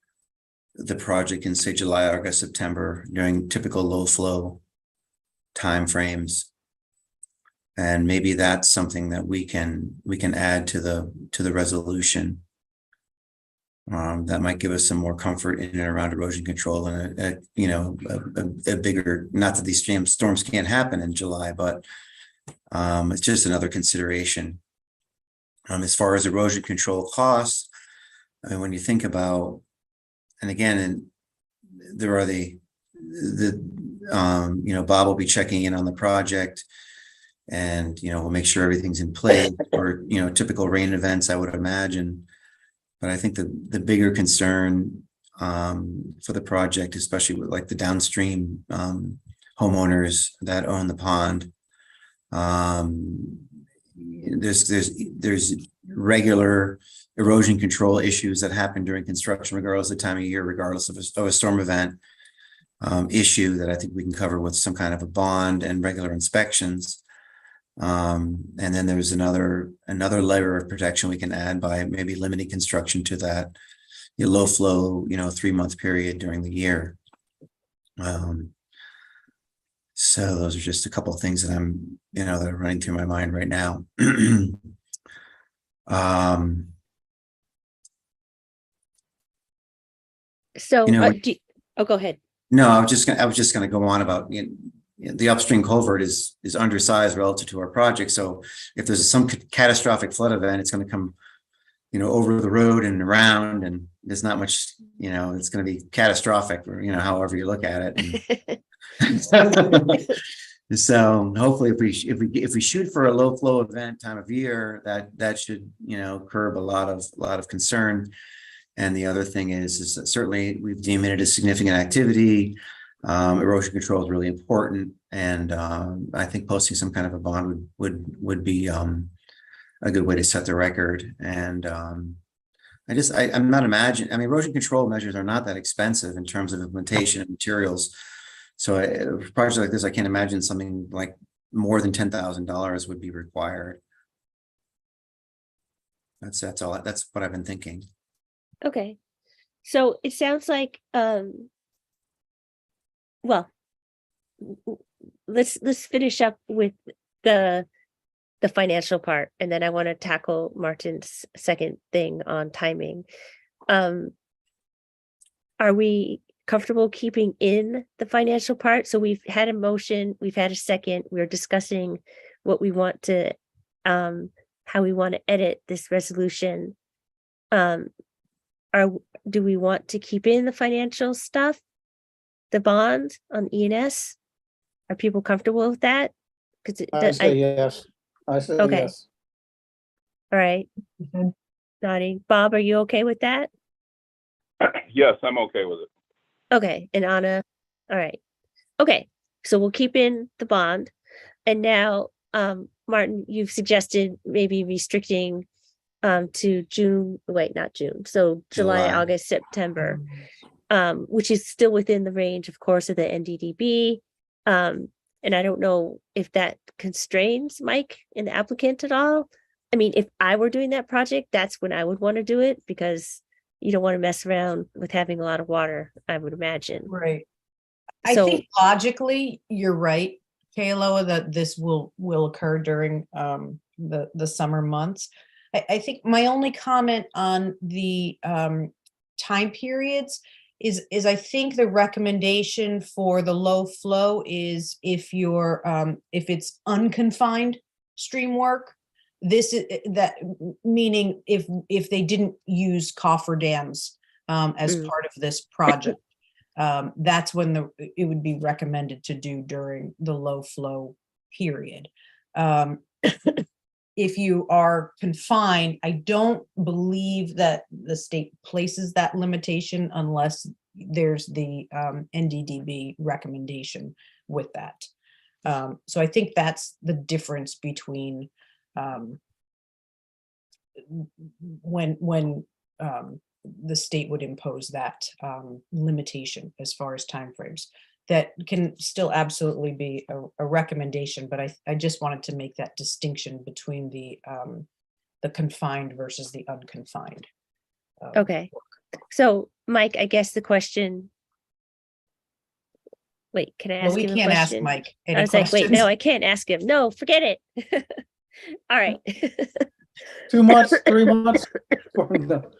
the project in, say, July, August, September, during typical low flow timeframes. And maybe that's something that we can add to the resolution. That might give us some more comfort in and around erosion control, and a bigger, not that these storms can't happen in July, but it's just another consideration. As far as erosion control costs, I mean, when you think about, and again, there are Bob will be checking in on the project, and we'll make sure everything's in place for typical rain events, I would imagine. But I think the bigger concern for the project, especially with like the downstream homeowners that own the pond, there's regular erosion control issues that happen during construction, regardless of the time of year, regardless of a storm event issue that I think we can cover with some kind of a bond and regular inspections. And then there's another layer of protection we can add by maybe limiting construction to that low flow, 3-month period during the year. So those are just a couple of things that I'm, that are running through my mind right now. So, go ahead. No, I was just gonna go on about, the upstream culvert is undersized relative to our project. So if there's some catastrophic flood event, it's going to come, over the road and around, and there's not much, it's going to be catastrophic, or, however you look at it. And so hopefully if we shoot for a low flow event time of year, that should, curb a lot of concern. And the other thing is that certainly we've deemed it a significant activity. Erosion control is really important, and I think posting some kind of a bond would be a good way to set the record. And I'm not imagining. I mean, erosion control measures are not that expensive in terms of implementation and materials. So a project like this, I can't imagine something like more than $10,000 would be required. That's all. That's what I've been thinking. Okay, so it sounds like well, let's finish up with the financial part, and then I want to tackle Martin's second thing on timing. Are we comfortable keeping in the financial part? So we've had a motion, we've had a second, we're discussing what we want to how we want to edit this resolution. Do we want to keep in the financial stuff, the bond on E&S? Are people comfortable with that? Because I say yes. I say okay. yes. All right. Nodding. Bob, are you okay with that? Yes, I'm okay with it. Okay. And Anna, all right. Okay. So we'll keep in the bond. And now, Martin, you've suggested maybe restricting to June, not June. So July, August, September, which is still within the range, of course, of the NDDB. And I don't know if that constrains Mike and the applicant at all. I mean, if I were doing that project, that's when I would want to do it, because you don't want to mess around with having a lot of water, I would imagine. Right. So, I think logically, you're right, Kayla, that this will occur during the summer months. I think my only comment on the time periods is I think the recommendation for the low flow is if it's unconfined stream work, this is that, meaning if they didn't use cofferdams as part of this project, that's when it would be recommended to do during the low flow period. If you are confined, I don't believe that the state places that limitation unless there's the NDDB recommendation with that. So I think that's the difference between when the state would impose that limitation as far as timeframes. That can still absolutely be a recommendation, but I just wanted to make that distinction between the the confined versus the unconfined. Okay. So Mike, I guess the question. Wait, can I Well, ask we him a can't ask question? Mike I any was like, wait, questions. no, I can't ask him. No, forget it. All right. 2 months, 3 months? No.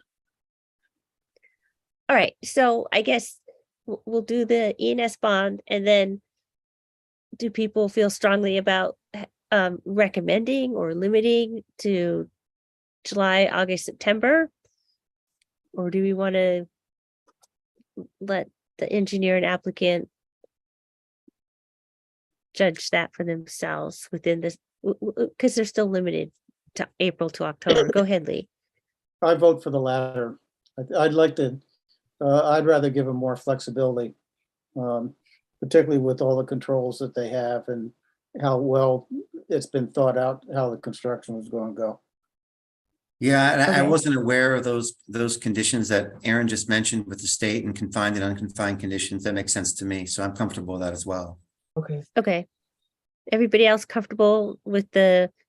All right, so I guess we'll do the ENS bond, and then do people feel strongly about recommending or limiting to July, August, September? Or do we want to let the engineer and applicant judge that for themselves within this, because they're still limited to April to October? Go ahead, Lee. I vote for the latter. I'd like to, I'd rather give them more flexibility, particularly with all the controls that they have and how well it's been thought out, how the construction was going to go. Yeah, and I Okay. wasn't aware of those conditions that Aaron just mentioned with the state and confined and unconfined conditions. That makes sense to me. So I'm comfortable with that as well. Okay. Okay. Everybody else comfortable with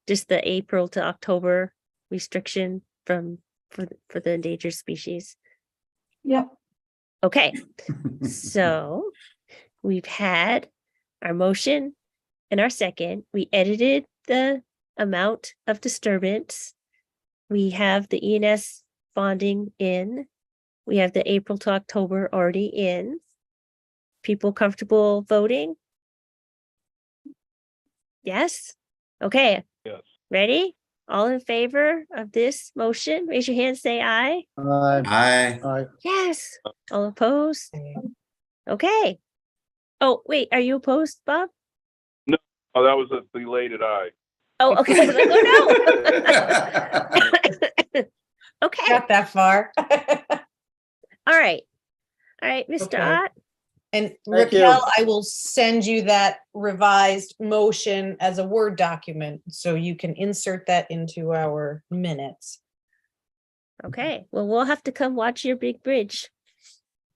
just the April to October restriction for the endangered species? Yep. Okay, so we've had our motion and our second. We edited the amount of disturbance. We have the ENS bonding in. We have the April to October already in. People comfortable voting? Yes? Okay, Yes. ready? All in favor of this motion? Raise your hand, say aye. I Yes. All opposed? Okay. Oh, wait, are you opposed, Bob? Oh, that was a belated eye. Oh, okay. I was like, oh no. Okay. Got that far. All right. All right, Mr. Okay. Ott. And Thank you. Raquel, I will send you that revised motion as a Word document, so you can insert that into our minutes. Okay. Well, we'll have to come watch your big bridge.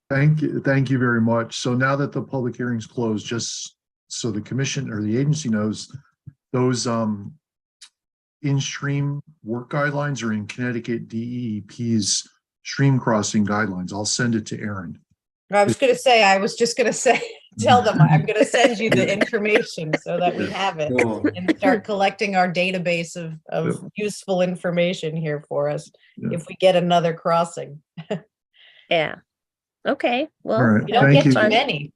Thank you very much. So now that the public hearing's closed, just so the commission or the agency knows, those in-stream work guidelines are in Connecticut DEP's stream crossing guidelines. I'll send it to Aaron. I was just gonna say, tell them I'm gonna send you the information so that we have it Cool. and start collecting our database of useful information here for us Yeah. if we get another crossing. Yeah. Okay. Well, All right, You don't thank get you. too many.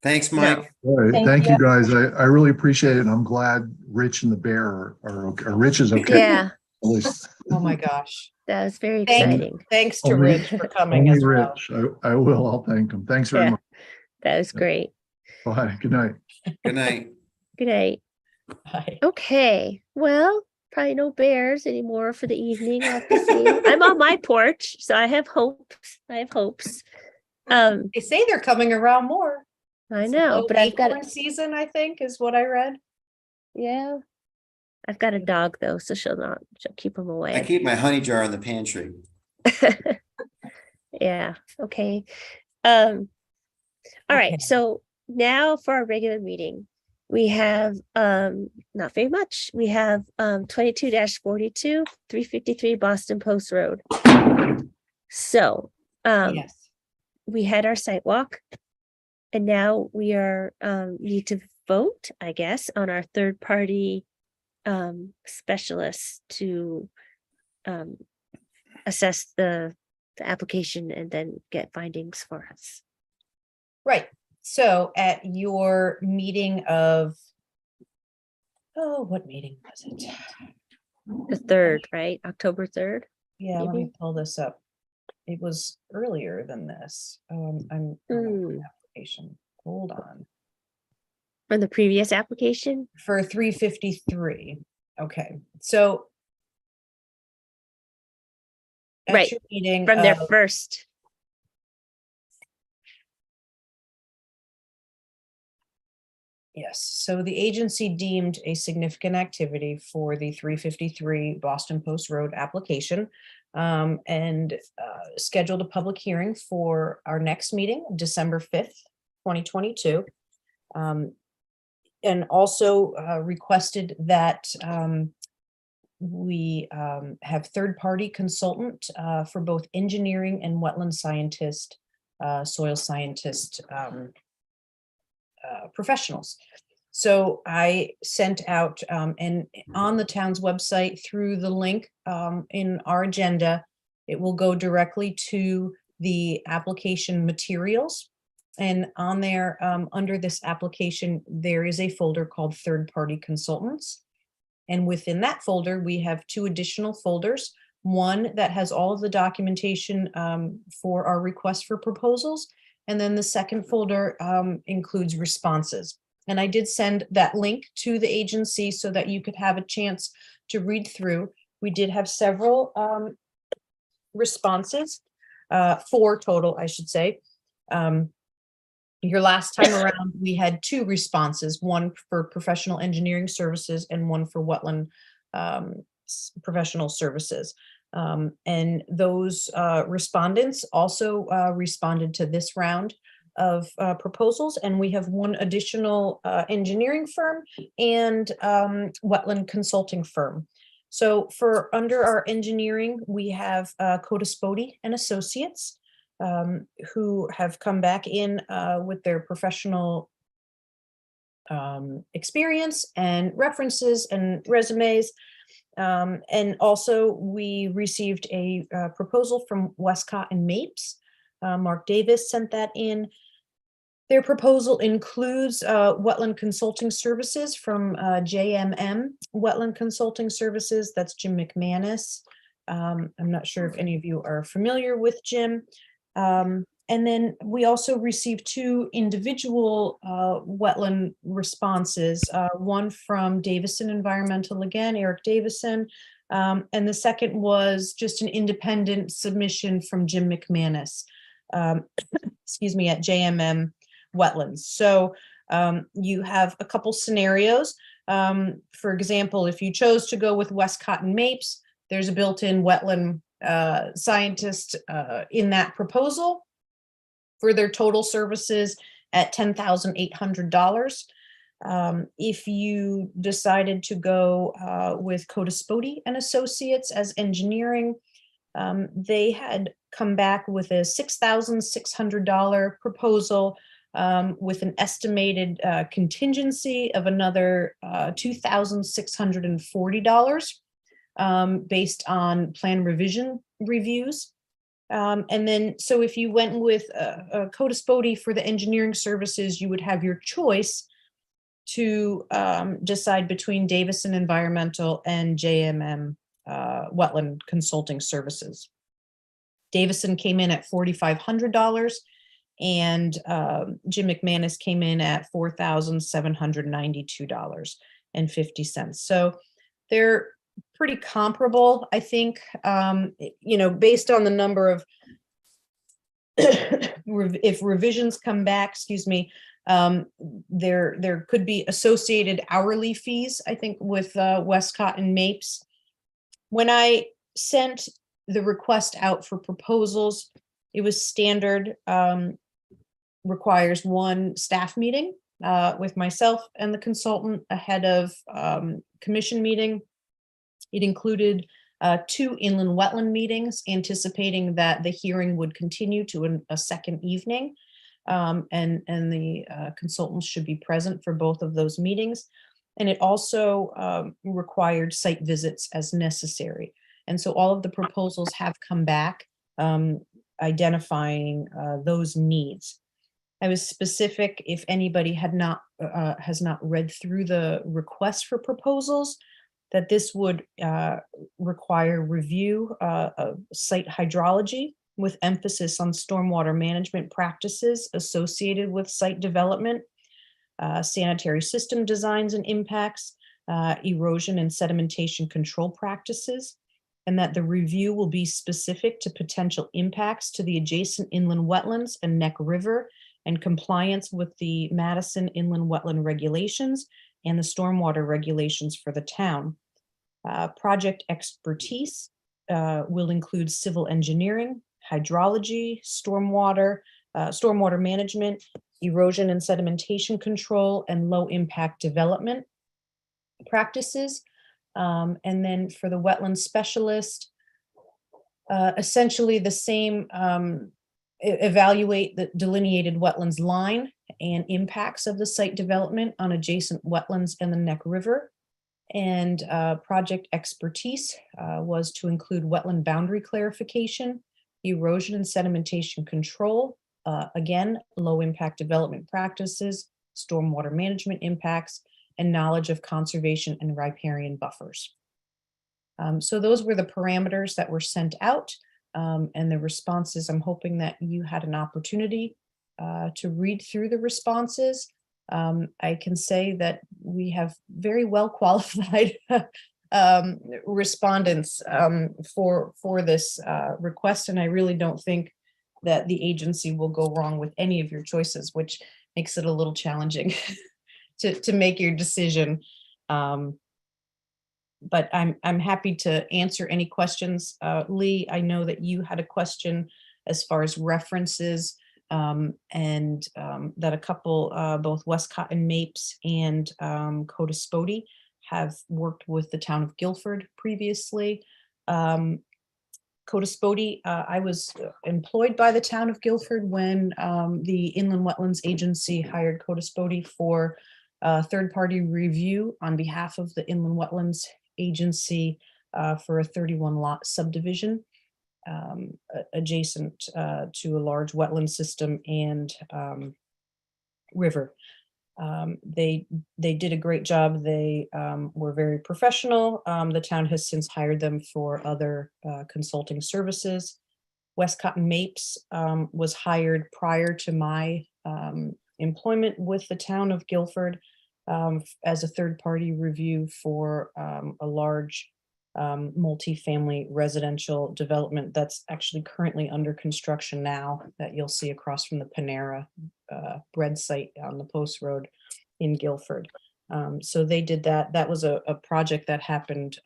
Thanks, No. Mike. All right, Thank thank you you. guys. I really appreciate it. And I'm glad Rich and the bear are okay. Or Rich is okay. yeah, At least. Oh my gosh. that was very Thank- exciting. Thanks to Only- Rich for coming Only as well. Rich. I will. I'll thank him. Thanks very Yeah. much. That was great. Bye. Good night. Good night. Good night. Bye. Okay. Well, probably no bears anymore for the evening. We'll have to see. I'm on my porch, so I have hopes. They say they're coming around more. I It's know, low but I've got acorn season, I think, is what I read. yeah. I've got a dog though, so she'll keep him I away. keep my honey jar in the pantry. Yeah, okay. All right, Okay. so now for our regular meeting, we have not very much. We have 22-42, 353 Boston Post Road. So Yes. we had our site walk, and now we are need to vote, I guess, on our third party specialists to assess the application and then get findings for us. Right. So at your meeting of, what meeting was it? The third, right? October 3rd. Yeah, let me maybe? pull this up. It was earlier than this. I'm on the Mm. application. Hold on. From the previous application? For 353. Okay, so at Right, your meeting From their of- first. Yes, so the agency deemed a significant activity for the 353 Boston Post Road application and scheduled a public hearing for our next meeting, December 5th, 2022. And also requested that We have third-party consultant for both engineering and wetland scientist, soil scientist professionals. So I sent out, and on the town's website through the link in our agenda, it will go directly to the application materials. And on there, under this application, there is a folder called third-party consultants. And within that folder, we have 2 additional folders. One that has all of the documentation for our request for proposals. And then the second folder includes responses. And I did send that link to the agency so that you could have a chance to read through. We did have several responses, 4 total, I should say. Your last time around, we had 2 responses, one for professional engineering services and one for wetland professional services. And those respondents also responded to this round of proposals, and we have 1 additional engineering firm and wetland consulting firm. So for under our engineering, we have Codaspoti and Associates, who have come back in with their professional experience and references and resumes. And also we received a proposal from Westcott and Mapes. Mark Davis sent that in. Their proposal includes wetland consulting services from JMM Wetland Consulting Services. That's Jim McManus. I'm not sure if any of you are familiar with Jim. And then we also received 2 individual wetland responses, one from Davison Environmental, again, Eric Davison, and the second was just an independent submission from Jim McManus, excuse me, at JMM Wetlands. So you have a couple scenarios. For example, if you chose to go with Westcott and Mapes, there's a built-in wetland scientist in that proposal for their total services at $10,800. If you decided to go with Codaspoti and Associates as engineering, they had come back with a $6,600 proposal with an estimated contingency of another $2,640. Based on plan revision reviews. And then, so if you went with Codaspoti for the engineering services, you would have your choice to decide between Davison Environmental and JMM Wetland Consulting Services. Davison came in at $4,500 and Jim McManus came in at $4,792.50. So they're pretty comparable, I think, based on the number of, if revisions come back, excuse me, there could be associated hourly fees, I think, with Westcott and Mapes. When I sent the request out for proposals, it was standard, requires 1 staff meeting with myself and the consultant ahead of commission meeting. It included 2 inland wetland meetings, anticipating that the hearing would continue to a second evening. And the consultants should be present for both of those meetings. And it also required site visits as necessary. And so all of the proposals have come back identifying those needs. I was specific, if anybody has not read through the request for proposals, that this would require review of site hydrology with emphasis on stormwater management practices associated with site development, sanitary system designs and impacts, erosion and sedimentation control practices, and that the review will be specific to potential impacts to the adjacent inland wetlands and Neck River and compliance with the Madison Inland Wetland Regulations and the stormwater regulations for the town. Project expertise will include civil engineering, hydrology, stormwater management, erosion and sedimentation control, and low impact development practices. And then for the wetland specialist, essentially the same, evaluate the delineated wetlands line and impacts of the site development on adjacent wetlands and the Neck River. And project expertise was to include wetland boundary clarification, erosion and sedimentation control, again, low impact development practices, stormwater management impacts, and knowledge of conservation and riparian buffers. So those were the parameters that were sent out, and the responses. I'm hoping that you had an opportunity to read through the responses. I can say that we have very well qualified respondents for this request, and I really don't think that the agency will go wrong with any of your choices, which makes it a little challenging to make your decision. But I'm happy to answer any questions. Lee, I know that you had a question as far as references, and that a couple, both Westcott and Mapes and Codaspoti have worked with the town of Guilford previously. Codaspoti, I was employed by the town of Guilford when the Inland Wetlands Agency hired Codaspoti for third-party review on behalf of the Inland Wetlands Agency for a 31-lot subdivision adjacent to a large wetland system and river. They did a great job. They were very professional. The town has since hired them for other consulting services. Westcott and Mapes was hired prior to my employment with the town of Guilford as a third-party review for a large multifamily residential development that's actually currently under construction now, that you'll see across from the Panera bread site on the Post Road in Guilford. So they did that. That was a project that happened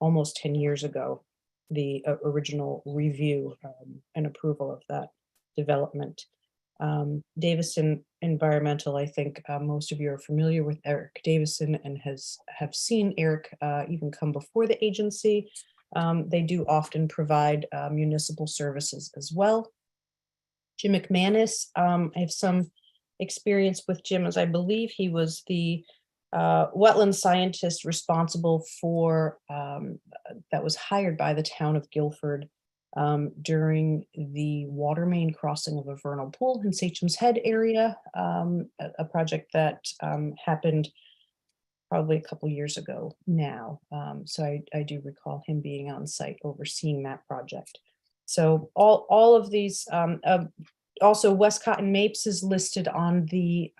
almost 10 years ago, the original review and approval of that development. Davison Environmental, I think most of you are familiar with Eric Davison and have seen Eric even come before the agency. They do often provide municipal services as well. Jim McManus, I have some experience with Jim, as I believe he was the wetland scientist responsible for, that was hired by the town of Guilford during the water main crossing of a vernal pool in Sachem's Head area, a project that happened probably a couple years ago now. So I do recall him being on site overseeing that project. So all of these, also Westcott and Mapes is listed on the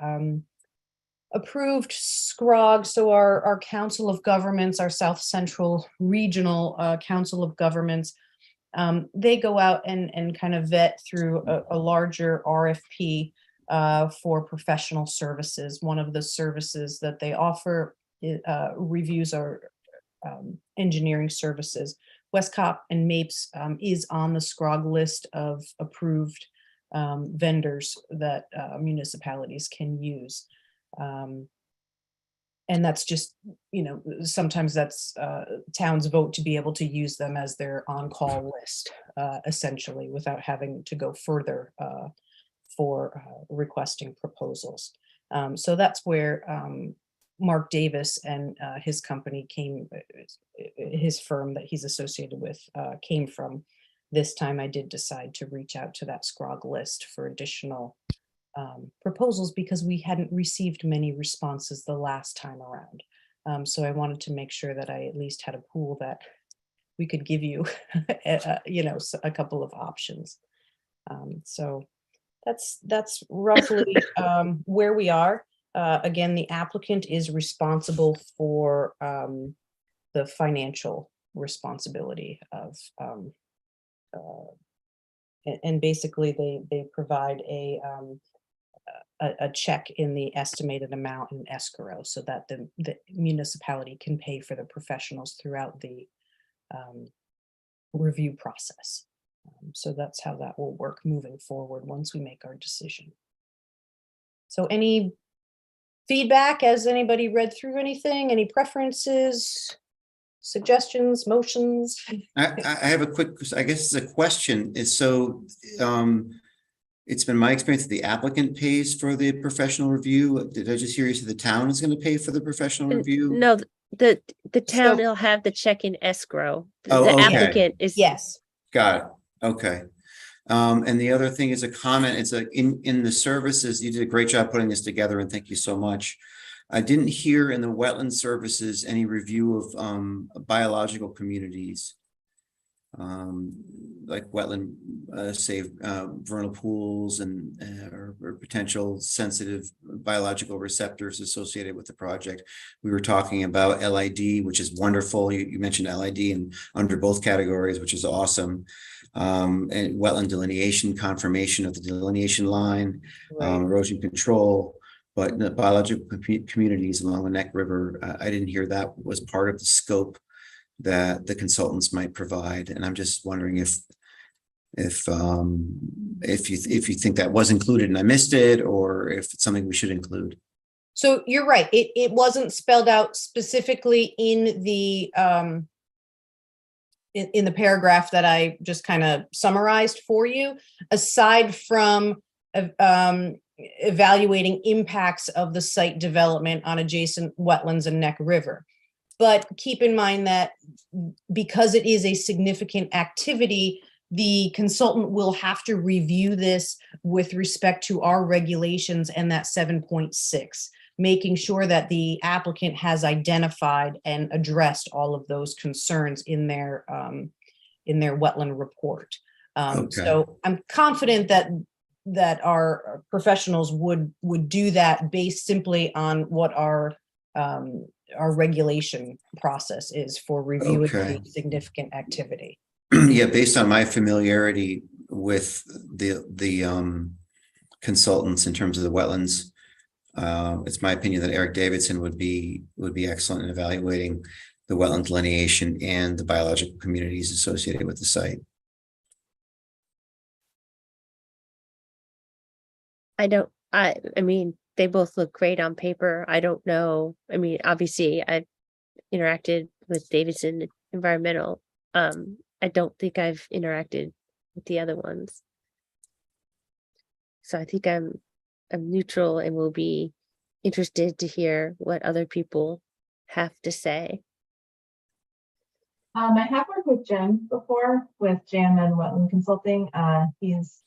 approved SCROG. So our Council of Governments, our South Central Regional Council of Governments, they go out and kind of vet through a larger RFP for professional services. One of the services that they offer reviews are engineering services. Westcott and Mapes is on the SCROG list of approved vendors that municipalities can use. And that's just, you know, sometimes that's towns vote to be able to use them as their on-call list, essentially, without having to go further for requesting proposals. So that's where Mark Davis and his company came, his firm that he's associated with came from. This time I did decide to reach out to that SCROG list for additional proposals because we hadn't received many responses the last time around. So I wanted to make sure that I at least had a pool that we could give you, you know, a couple of options. So that's roughly where we are. Again, the applicant is responsible for the financial responsibility of, and basically they provide a check in the estimated amount in escrow so that the municipality can pay for the professionals throughout the review process. So that's how that will work moving forward once we make our decision. So any feedback? Has anybody read through anything? Any preferences? suggestions, motions? I have a quick, I guess it's a question. Is so, it's been my experience that the applicant pays for the professional review. Did I just hear you say the town is going to pay for the professional review? No, the town So- will have the check in escrow. Oh, The okay. applicant is. Yes. Got it. Okay. And the other thing is a comment. It's in the services, you did a great job putting this together, and thank you so much. I didn't hear in the wetland services any review of biological communities. Like wetland, say, vernal pools and or potential sensitive biological receptors associated with the project. We were talking about LID, which is wonderful. You mentioned LID and under both categories, which is awesome. And wetland delineation, confirmation of the delineation line, erosion control. But the biological communities along the Neck River, I didn't hear that was part of the scope that the consultants might provide. And I'm just wondering if you think that was included and I missed it, or if it's something we should include. So you're right. It wasn't spelled out specifically in the in the paragraph that I just kind of summarized for you, aside from evaluating impacts of the site development on adjacent wetlands and Neck River. But keep in mind that because it is a significant activity, the consultant will have to review this with respect to our regulations and that 7.6, making sure that the applicant has identified and addressed all of those concerns in their wetland report. So I'm confident that our professionals would do that based simply on what our regulation process is for reviewing the significant activity. Yeah, based on my familiarity with the consultants in terms of the wetlands, it's my opinion that Eric Davidson would be excellent in evaluating the wetland delineation and the biological communities associated with the site. I mean, they both look great on paper. I don't know. I mean, obviously I've interacted with Davidson Environmental. I don't think I've interacted with the other ones. So I think I'm neutral and will be interested to hear what other people have to say. I have worked with Jim before with Jam and Wetland Consulting. He's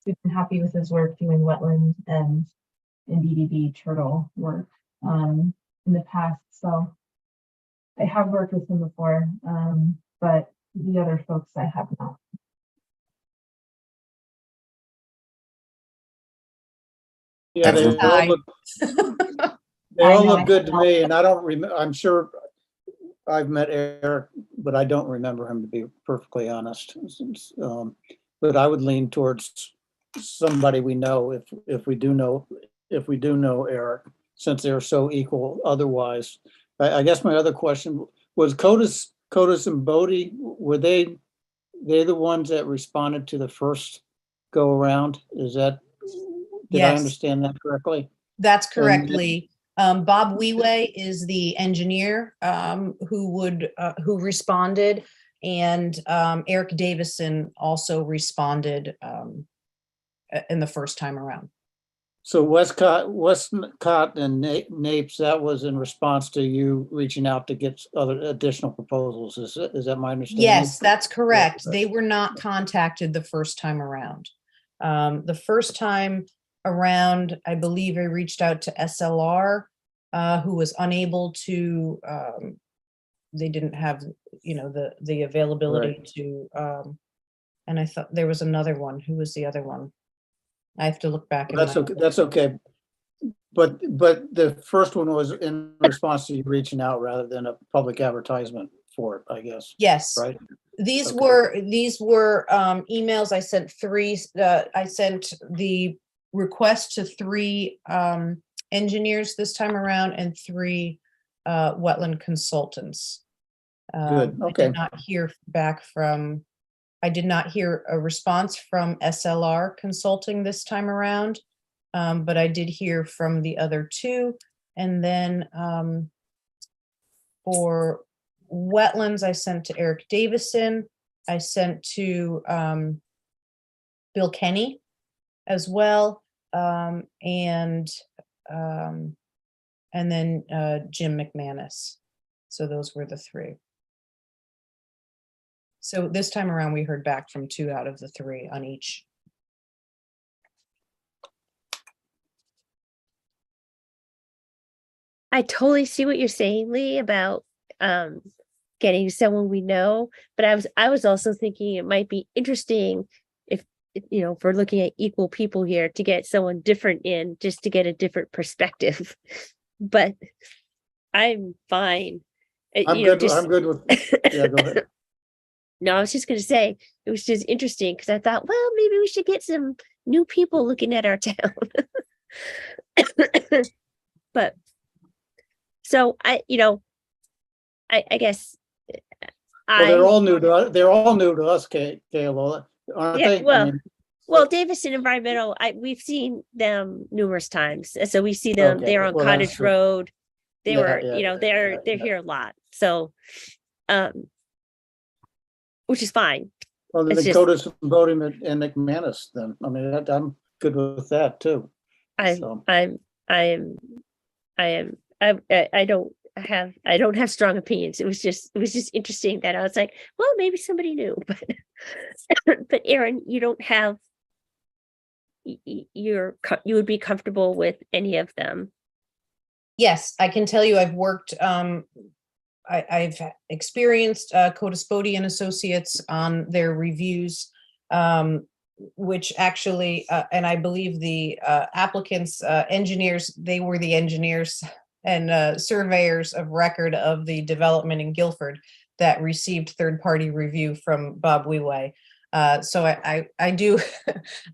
been happy with his work doing wetland and DDB turtle work in the past. So I have worked with him before, but the other folks I have not. Yeah, they all look good to me, and I don't remember. I'm sure I've met Eric, but I don't remember him, to be perfectly honest. But I would lean towards somebody we know if we do know Eric, since they're so equal otherwise. I guess my other question was Codis and Bodie, were they the ones that responded to the first go around? Did I understand that correctly? That's correct, Lee. Bob Weway is the engineer who responded, and Eric Davison also responded in the first time around. So Westcott and Napes, that was in response to you reaching out to get other additional proposals. Is that my understanding? Yes, that's correct. They were not contacted the first time around. The first time around, I believe I reached out to SLR, who was unable to, they didn't have, the availability to, and I thought there was another one. Who was the other one? I have to look back. That's okay. That's okay. But the first one was in response to you reaching out rather than a public advertisement for it, I guess. Yes. Right. These Okay. were emails. I sent three. I sent the request to three engineers this time around and three wetland consultants. Good. Okay. I did not hear back from. I did not hear a response from SLR Consulting this time around, but I did hear from the other two. And then for Wetlands, I sent to Eric Davison. I sent to Bill Kenny as well. And then Jim McManus. So those were the 3. So this time around, we heard back from 2 out of the 3 on each. I totally see what you're saying, Lee, about getting someone we know, but I was also thinking it might be interesting if if we're looking at equal people here, to get someone different in, just to get a different perspective. But I'm fine. I'm good with, yeah, go ahead. No, I was just going to say, it was just interesting because I thought, well, maybe we should get some new people looking at our town. But so I guess Well, they're all new to us. They're all new to us, Kayla, aren't Yeah, they? well, Davison Environmental, we've seen them numerous times. So we see them, Okay, they're on well, that's Cottage true. Road. They Yeah, were, yeah, they're here a lot. So, which is fine. Well, It's then just- go to some voting and McManus then. I mean, I'm good with that too. I So. don't have strong opinions. It was just interesting that I was like, well, maybe somebody new, but Aaron, you don't have, you would be comfortable with any of them. Yes, I can tell you I've worked, I've experienced Codaspodi and Associates on their reviews, which actually, and I believe the applicants, engineers, they were the engineers and surveyors of record of the development in Guilford that received third-party review from Bob Weway. So I do,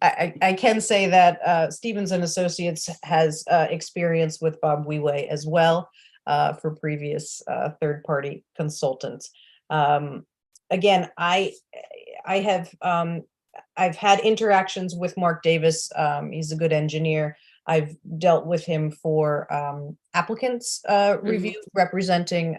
I can say that Stevens and Associates has experience with Bob Weway as well for previous third-party consultants. Again, I've had interactions with Mark Davis. He's a good engineer. I've dealt with him for applicants review, representing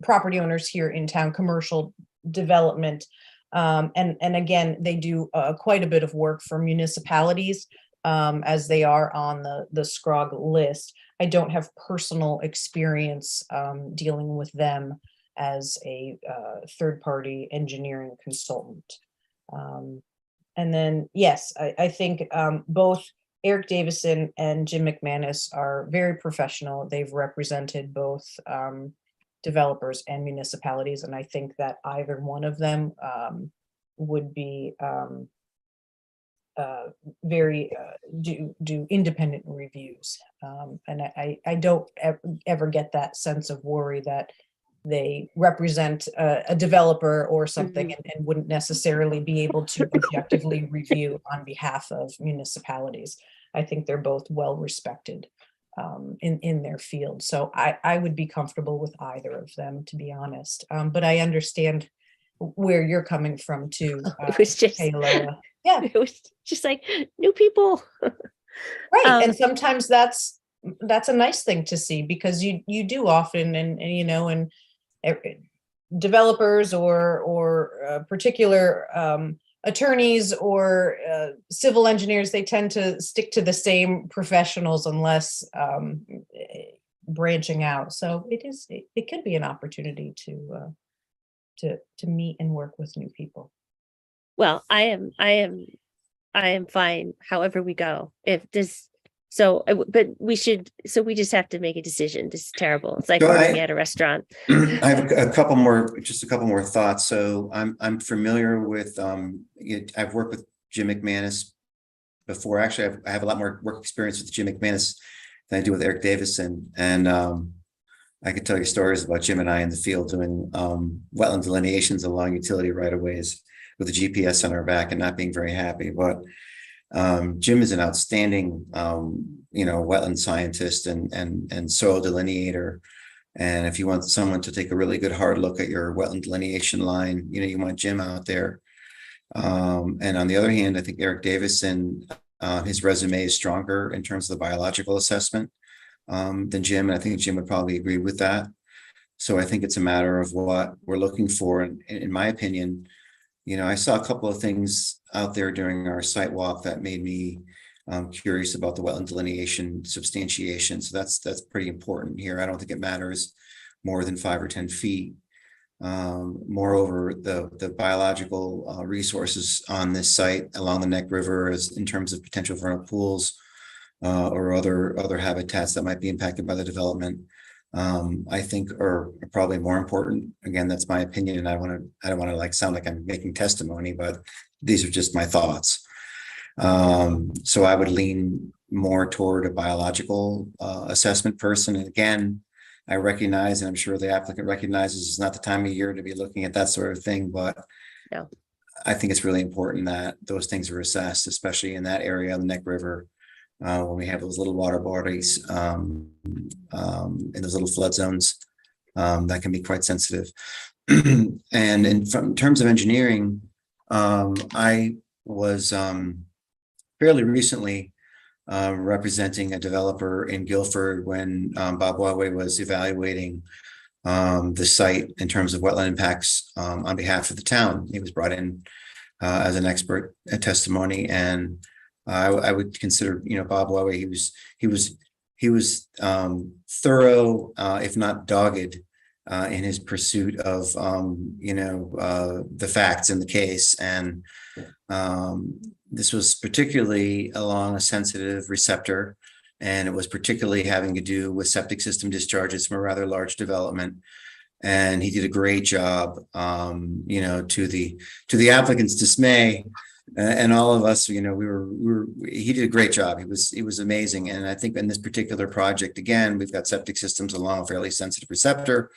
property owners here in town, commercial development. And again, they do quite a bit of work for municipalities as they are on the SCROG list. I don't have personal experience dealing with them as a third-party engineering consultant. And then, yes, I think both Eric Davison and Jim McManus are very professional. They've represented both developers and municipalities, and I think that either one of them would be very do independent reviews, and I don't ever get that sense of worry that they represent a developer or something and wouldn't necessarily be able to objectively review on behalf of municipalities. I think they're both well respected in their field. So I would be comfortable with either of them, to be honest. But I understand where you're coming from too. It was just, Kayla. Yeah, it was just like new people. right. And sometimes that's a nice thing to see, because you do often, and developers or particular attorneys or civil engineers, they tend to stick to the same professionals unless branching out. So it could be an opportunity to meet and work with new people. Well, I am fine however we go. If this, but we just have to make a decision. This is terrible. It's like So working at a restaurant. I have just a couple more thoughts. So I'm familiar with, I've worked with Jim McManus before. Actually, I have a lot more work experience with Jim McManus than I do with Eric Davison. And I could tell you stories about Jim and I in the field doing wetland delineations along utility right-of-ways with the GPS on our back and not being very happy. But Jim is an outstanding, wetland scientist and soil delineator. And if you want someone to take a really good hard look at your wetland delineation line, you want Jim out there. And on the other hand, I think Eric Davison, his resume is stronger in terms of the biological assessment than Jim. And I think Jim would probably agree with that. So I think it's a matter of what we're looking for. And in my opinion, I saw a couple of things out there during our site walk that made me curious about the wetland delineation substantiation. So that's pretty important here. I don't think it matters more than 5 or 10 feet. Moreover, the biological resources on this site along the Neck River, as in terms of potential vernal pools or other habitats that might be impacted by the development, I think are probably more important. Again, that's my opinion, and I don't want to like sound like I'm making testimony, but these are just my thoughts. So I would lean more toward a biological assessment person. And again, I recognize, and I'm sure the applicant recognizes, it's not the time of year to be looking at that sort of thing, but No. I think it's really important that those things are assessed, especially in that area of the Neck River, when we have those little water bodies in those little flood zones that can be quite sensitive. And in terms of engineering, I was fairly recently representing a developer in Guilford when Bob Wagway was evaluating the site in terms of wetland impacts on behalf of the town. He was brought in as an expert testimony, and I would consider, Bob Wagway, he was thorough, if not dogged, in his pursuit of the facts in the case. And this was particularly along a sensitive receptor, and it was particularly having to do with septic system discharges from a rather large development. And he did a great job, to the applicant's dismay, and all of us, he did a great job. He was amazing. And I think in this particular project, again, we've got septic systems along a fairly sensitive receptor.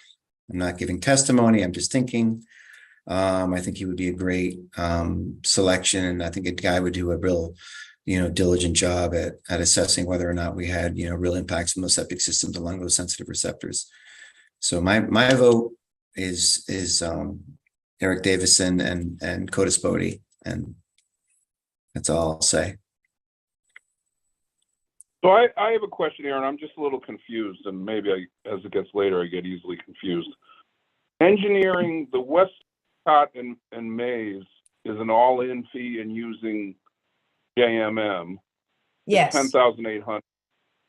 I'm not giving testimony, I'm just thinking. I think he would be a great selection, and I think a guy would do a real, diligent job at assessing whether or not we had, real impacts from those septic systems along those sensitive receptors. So my vote is Eric Davison and Codis Bodie, and that's all I'll say. So I have a question, Aaron. I'm just a little confused, and maybe as it gets later, I get easily confused. Engineering the Westcott and Mays is an all-in fee and using JMM. Yes. 10,800.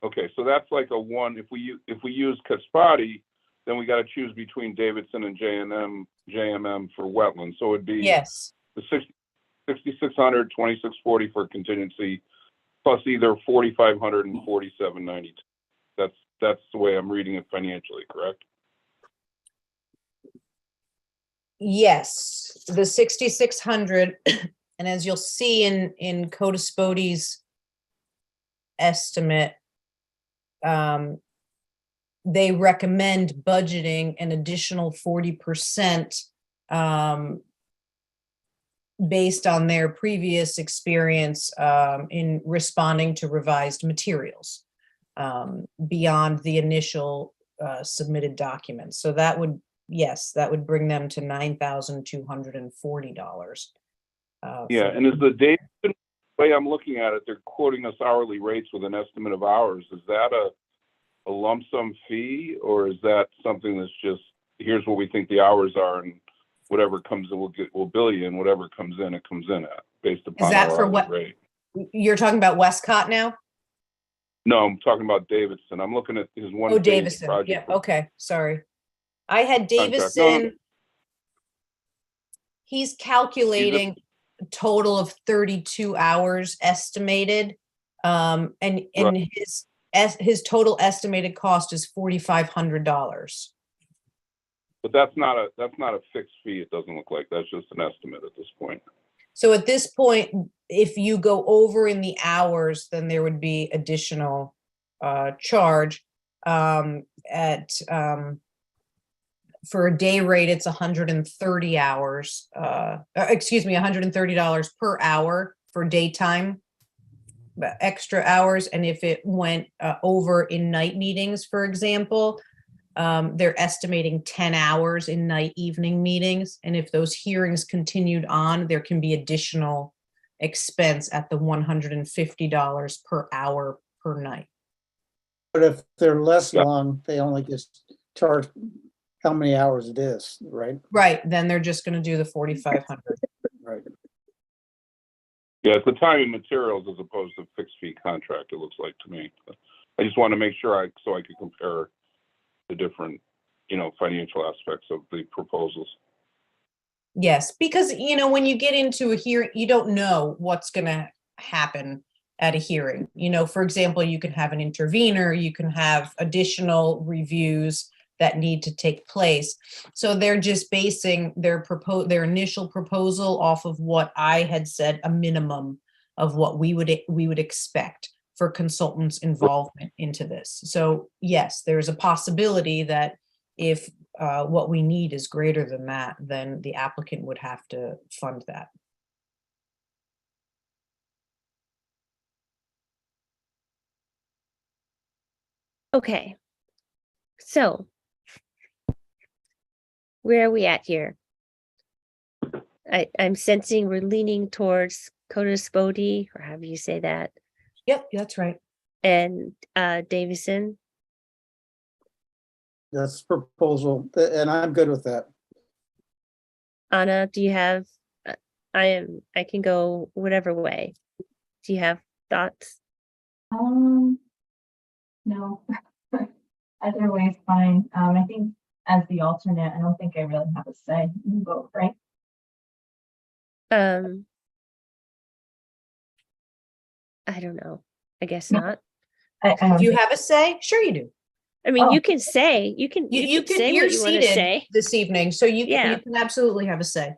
Okay, so that's like a one. If we use Kaspati, then we got to choose between Davidson and JMM for wetlands. So it'd be Yes. the 6,600, 2,640 for contingency, plus either 4,500 and 4,792. That's the way I'm reading it financially, correct? Yes, the 6,600, and as you'll see in Codis Bodie's estimate, they recommend budgeting an additional 40% based on their previous experience in responding to revised materials beyond the initial submitted documents. So that would, yes, that would bring them to $9,240. Yeah, and is the Davidson way I'm looking at it, they're quoting us hourly rates with an estimate of hours. Is that a lump sum fee, or is that something that's just, here's what we think the hours are, and whatever comes in, we'll bill you, and whatever comes in, it comes in at, based upon Is that our for hourly what rate. you're talking about? Westcott now? No, I'm talking about Davidson. I'm looking at his one. Oh, Davison. Yeah. Okay. Sorry. I had Davison. No. He's calculating a total of 32 hours estimated. And Right. his total estimated cost is $4,500. But that's not a fixed fee. It doesn't look like. That's just an estimate at this point. So at this point, if you go over in the hours, then there would be additional charge for a day rate, it's 130 hours, $130 per hour for daytime extra hours. And if it went over in night meetings, for example, they're estimating 10 hours in night evening meetings. And if those hearings continued on, there can be additional expense at the $150 per hour per night. But if they're less long, they only just charge how many hours it is, right? Right, then they're just gonna do the 4,500. Right. Yeah, it's the time and materials as opposed to fixed fee contract, it looks like to me. I just want to make sure so I could compare the different, financial aspects of the proposals. Yes, because, when you get into a hearing, you don't know what's gonna happen at a hearing. For example, you can have an intervener, you can have additional reviews that need to take place. So they're just basing their initial proposal off of what I had said, a minimum of what we would expect for consultants' involvement into this. So yes, there's a possibility that if what we need is greater than that, then the applicant would have to fund that. Okay. So where are we at here? I'm sensing we're leaning towards Codaspoti, or however you say that, Yep, that's right. and Davison. That's proposal, and I'm good with that. Anna, do you have, I can go whatever way. Do you have thoughts? No. Either way is fine. I think as the alternate, I don't think I really have a say in the vote, right? I don't know. I guess not. I don't Do you think- have a say? Sure you do. I mean, Oh. you can say, you can say You're what you want to seated say. this evening, so you Yeah. can absolutely have a say.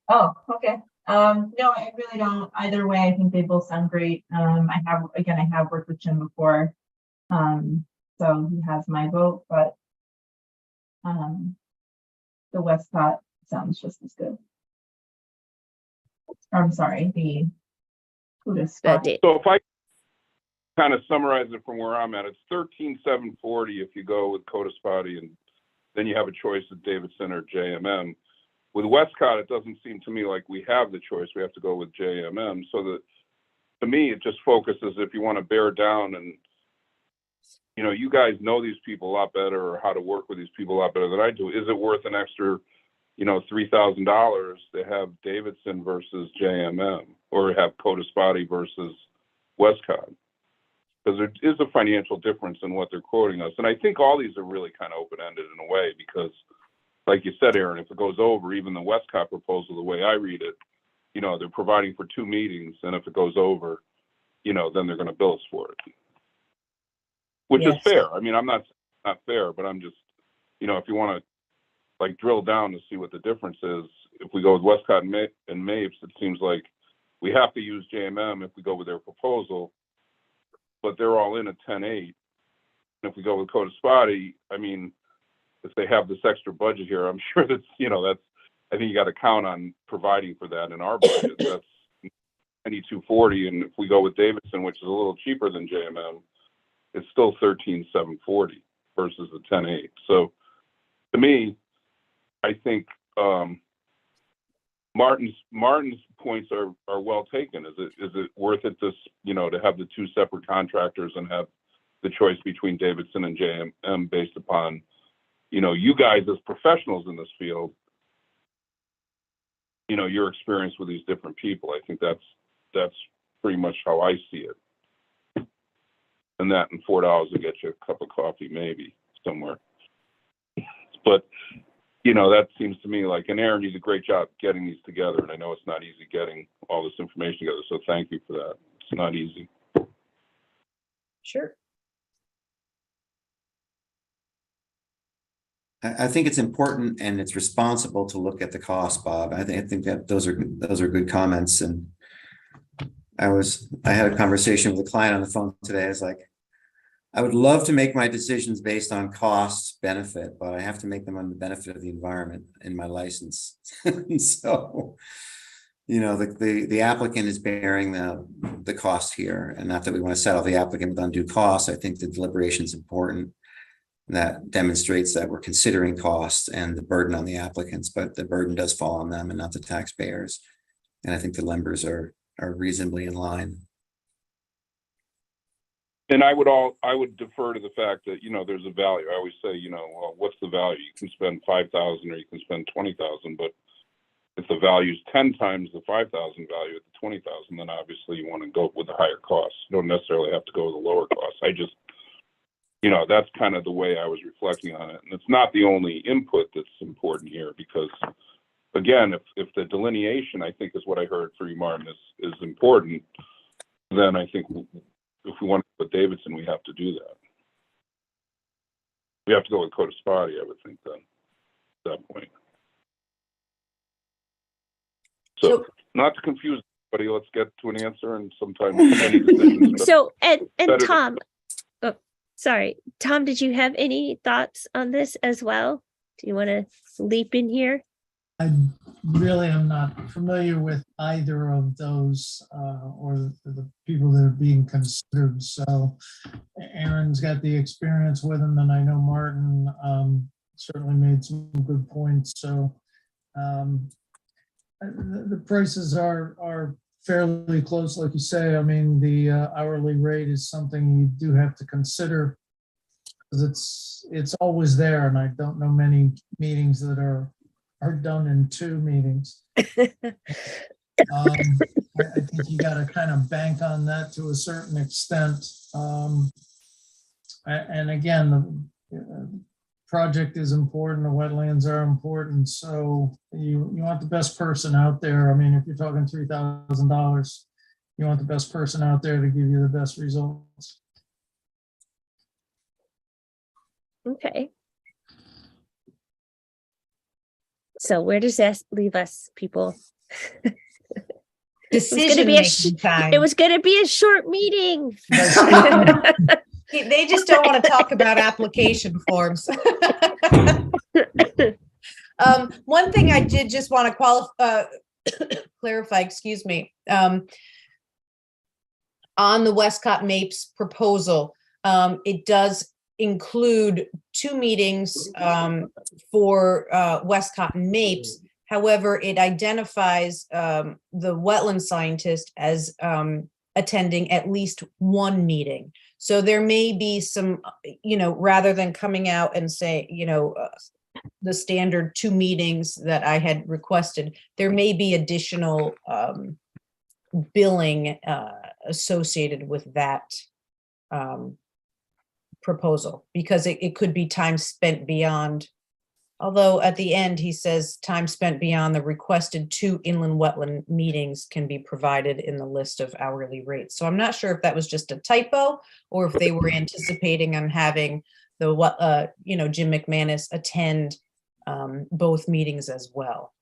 Oh, okay. No, I really don't. Either way, I think they both sound great. I have worked with Jim before. So he has my vote, but the Westcott sounds just as good. I'm sorry, the Codaspoti. So if I kind of summarize it from where I'm at, it's 13,740 if you go with Codaspoti, and then you have a choice of Davidson or JMM. With Westcott, it doesn't seem to me like we have the choice. We have to go with JMM. So that, to me, it just focuses if you want to bear down and, you guys know these people a lot better, or how to work with these people a lot better than I do. Is it worth an extra, $3,000 to have Davidson versus JMM, or have Codaspoti versus Westcott? Because there is a financial difference in what they're quoting us. And I think all these are really kind of open-ended in a way, because like you said, Aaron, if it goes over, even the Westcott proposal, the way I read it, they're providing for 2 meetings, and if it goes over, then they're going to bill us for it. Which is Yes. fair. I mean, I'm not fair, but I'm just, if you want to drill down to see what the difference is, if we go with Westcott and Mapes, it seems like we have to use JMM if we go with their proposal, but they're all in at 10.8. And if we go with Codaspoti, I mean, if they have this extra budget here, I'm sure that's, I think you got to count on providing for that in our budget. That's 9240. And if we go with Davidson, which is a little cheaper than JMM, it's still 13,740 versus the 10.8. So to me, I think Martin's points are well taken. Is it worth it to have the 2 separate contractors and have the choice between Davidson and JMM based upon you guys as professionals in this field, your experience with these different people? I think that's pretty much how I see it. And that and $4 will get you a cup of coffee, maybe somewhere. But that seems to me like, and Aaron, you did a great job getting these together. And I know it's not easy getting all this information together. So thank you for that. It's not easy. Sure. I think it's important and it's responsible to look at the cost, Bob. I think that those are good comments. And I had a conversation with a client on the phone today. I was like, I would love to make my decisions based on cost benefit, but I have to make them on the benefit of the environment in my license. So, the applicant is bearing the cost here, and not that we want to saddle the applicant with undue costs. I think the deliberation is important. That demonstrates that we're considering costs and the burden on the applicants, but the burden does fall on them and not the taxpayers. And I think the numbers are reasonably in line. And I would defer to the fact that, there's a value. I always say, well, what's the value? You can spend 5,000 or you can spend 20,000, but if the value is 10 times the 5,000 value at the 20,000, then obviously you want to go with the higher cost. You don't necessarily have to go with the lower cost. I just, that's kind of the way I was reflecting on it. And it's not the only input that's important here because, again, if the delineation, I think is what I heard for you, Martin, is important, then I think if we want to put Davidson, we have to do that. We have to go with Codaspati, I would think, then, at that point. So not to confuse anybody, let's get to an answer, and sometimes any decisions. So, and Tom, sorry, Tom, did you have any thoughts on this as well? Do you want to leap in here? I really am not familiar with either of those or the people that are being considered. So Aaron's got the experience with them, and I know Martin certainly made some good points. So the prices are fairly close, like you say. I mean, the hourly rate is something you do have to consider because it's always there, and I don't know many meetings that are done in 2 meetings. I think you got to kind of bank on that to a certain extent. And again, the project is important, the wetlands are important, so you want the best person out there. I mean, if you're talking $3,000, you want the best person out there to give you the best results. Okay. So where does that leave us, people? Decision-making time. It was going to be a short meeting. They just don't want to talk about application forms. One thing I did just want to clarify, excuse me, on the Westcott Mapes proposal, it does include 2 meetings for Westcott Mapes. However, it identifies the wetland scientist as attending at least 1 meeting. So there may be some, rather than coming out and say, the standard 2 meetings that I had requested, there may be additional billing associated with that proposal, because it could be time spent beyond, although at the end he says time spent beyond the requested 2 inland wetland meetings can be provided in the list of hourly rates. So I'm not sure if that was just a typo or if they were anticipating on having the Jim McManus attend both meetings as well.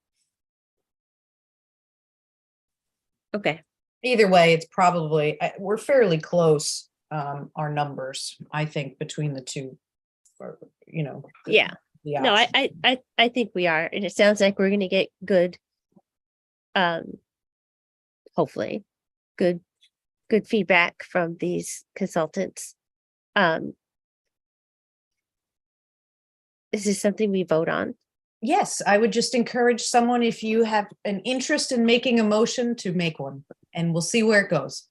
Okay. Either way, it's probably, we're fairly close, our numbers, I think, between the 2, Yeah. No, I think we are, and it sounds like we're going to get good, hopefully, good feedback from these consultants. Is this something we vote on? Yes, I would just encourage someone, if you have an interest in making a motion, to make one, and we'll see where it goes.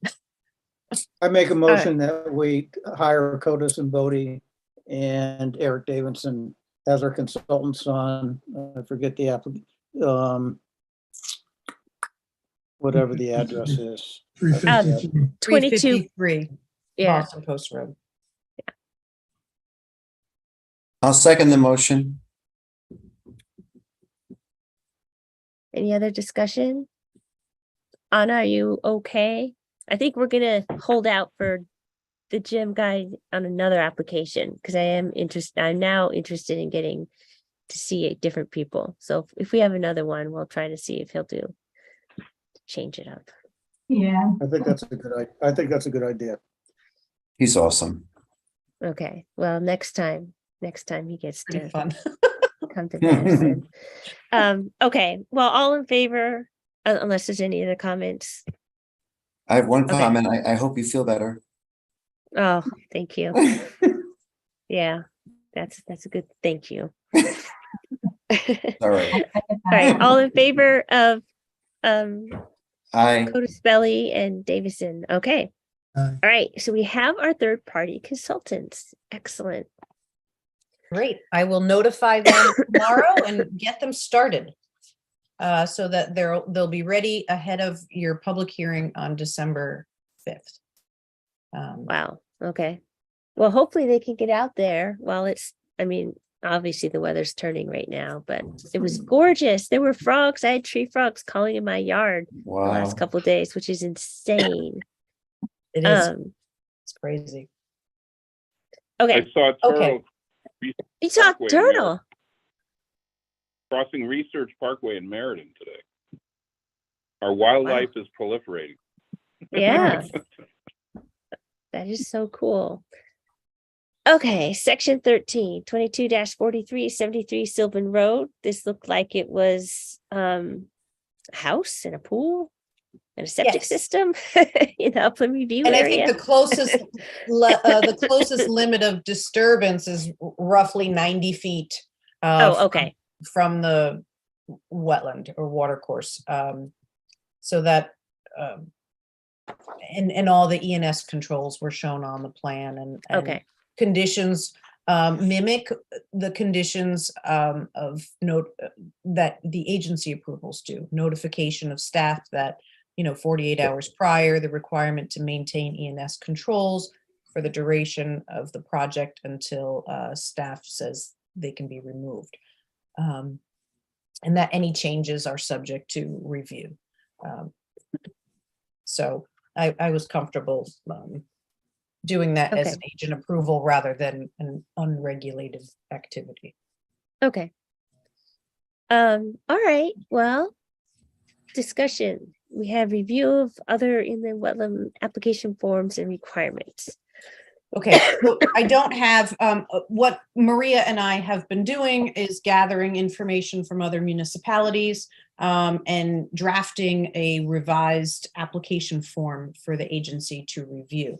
I make a motion that we hire Codis and Bodie and Eric Davidson as our consultants on, I forget the applicant, whatever the address is. 352. 353 Yeah. Boston Post Road. I'll second the motion. Any other discussion? Anna, are you okay? I think we're gonna hold out for the Jim guy on another application because I'm now interested in getting to see different people. So if we have another one, we'll try to see if he'll change it up. Yeah. I think that's a good idea. He's awesome. Okay. Well, next time he gets Pretty to fun. come to Madison. Okay. Well, all in favor, unless there's any other comments. I have one Okay. comment. I hope you feel better. Oh, thank you. Yeah, that's a good thank you. All right. All right, all in favor of Aye. Codaspelli and Davison. Okay. All right, so we have our third-party consultants. Excellent. Great. I will notify them tomorrow and get them started. So that they'll be ready ahead of your public hearing on December 5th. Wow. Okay. Well, hopefully they can get out there while I mean, obviously the weather's turning right now, but it was gorgeous. There were frogs. I had tree frogs calling in my yard the last couple of days, which is insane. It is. It's crazy. Okay. I saw a turtle. You saw a Parkway in turtle. Crossing Research Parkway in Meriden today. Our wildlife is proliferating. Yeah. That is so cool. Okay, section 13, 22-43, 73 Sylvan Road. This looked like it was a house and a pool and a septic Yes. system in the upland review And I area. think the closest limit of disturbance is roughly 90 feet. Okay. From the wetland or water course. So that, and all the ENS controls were shown on the plan, and Okay. conditions mimic the conditions of note that the agency approvals do. Notification of staff that, 48 hours prior, the requirement to maintain ENS controls for the duration of the project until staff says they can be removed. And that any changes are subject to review. So I was comfortable doing that as an agent approval rather than an unregulated activity. Okay. All right. Well, discussion. We have review of other inland wetland application forms and requirements. Okay, so I don't have, what Maria and I have been doing is gathering information from other municipalities and drafting a revised application form for the agency to review.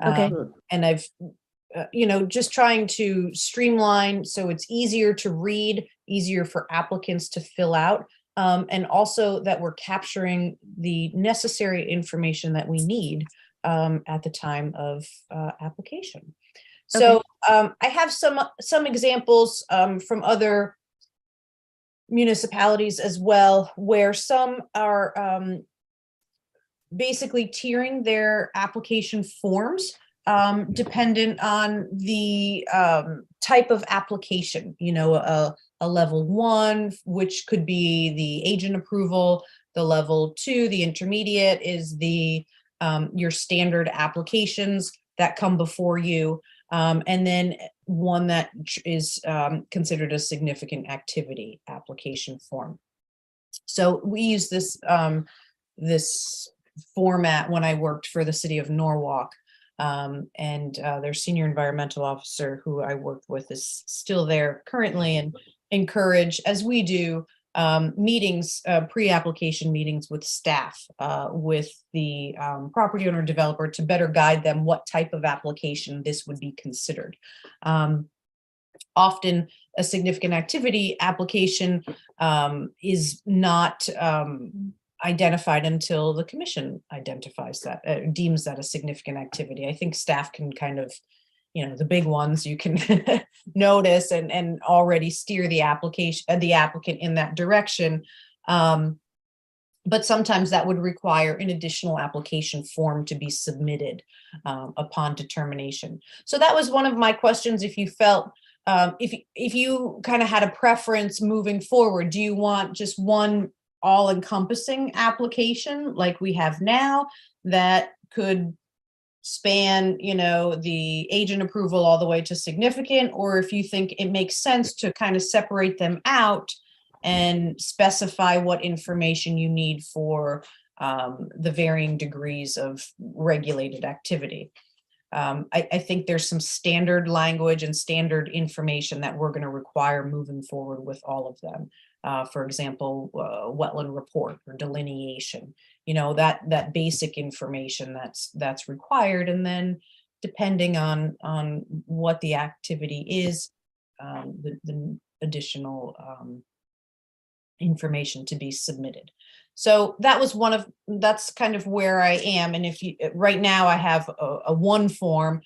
Okay. And I've, just trying to streamline so it's easier to read, easier for applicants to fill out, and also that we're capturing the necessary information that we need at the time of application. So I have some examples from other municipalities as well, where some are basically tiering their application forms dependent on the type of application, a level 1, which could be the agent approval. The level 2, the intermediate, is the your standard applications that come before you. And then one that is considered a significant activity application form. So we use this this format when I worked for the city of Norwalk. And their senior environmental officer, who I worked with, is still there currently, and encourage, as we do, meetings, pre-application meetings with staff, with the property owner developer, to better guide them what type of application this would be considered. Often a significant activity application is not identified until the commission identifies that, deems that a significant activity. I think staff can kind of, the big ones you can notice and already steer the applicant in that direction. But sometimes that would require an additional application form to be submitted upon determination. So that was one of my questions. If you felt, if you kind of had a preference moving forward, do you want just one all-encompassing application like we have now that could span, the agent approval all the way to significant, or if you think it makes sense to kind of separate them out and specify what information you need for the varying degrees of regulated activity. I think there's some standard language and standard information that we're going to require moving forward with all of them. For example, wetland report or delineation, that basic information that's required. And then depending on what the activity is, the additional information to be submitted. So that's kind of where I am. And if you, right now I have a one form,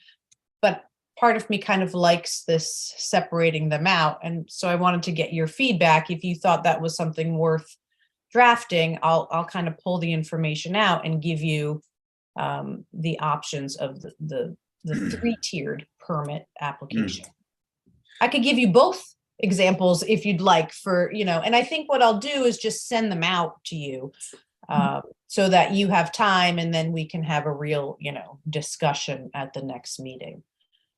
but part of me kind of likes this separating them out. And so I wanted to get your feedback. If you thought that was something worth drafting, I'll kind of pull the information out and give you the options of the three-tiered permit application. I could give you both examples if you'd like for, and I think what I'll do is just send them out to you so that you have time, and then we can have a real, discussion at the next meeting.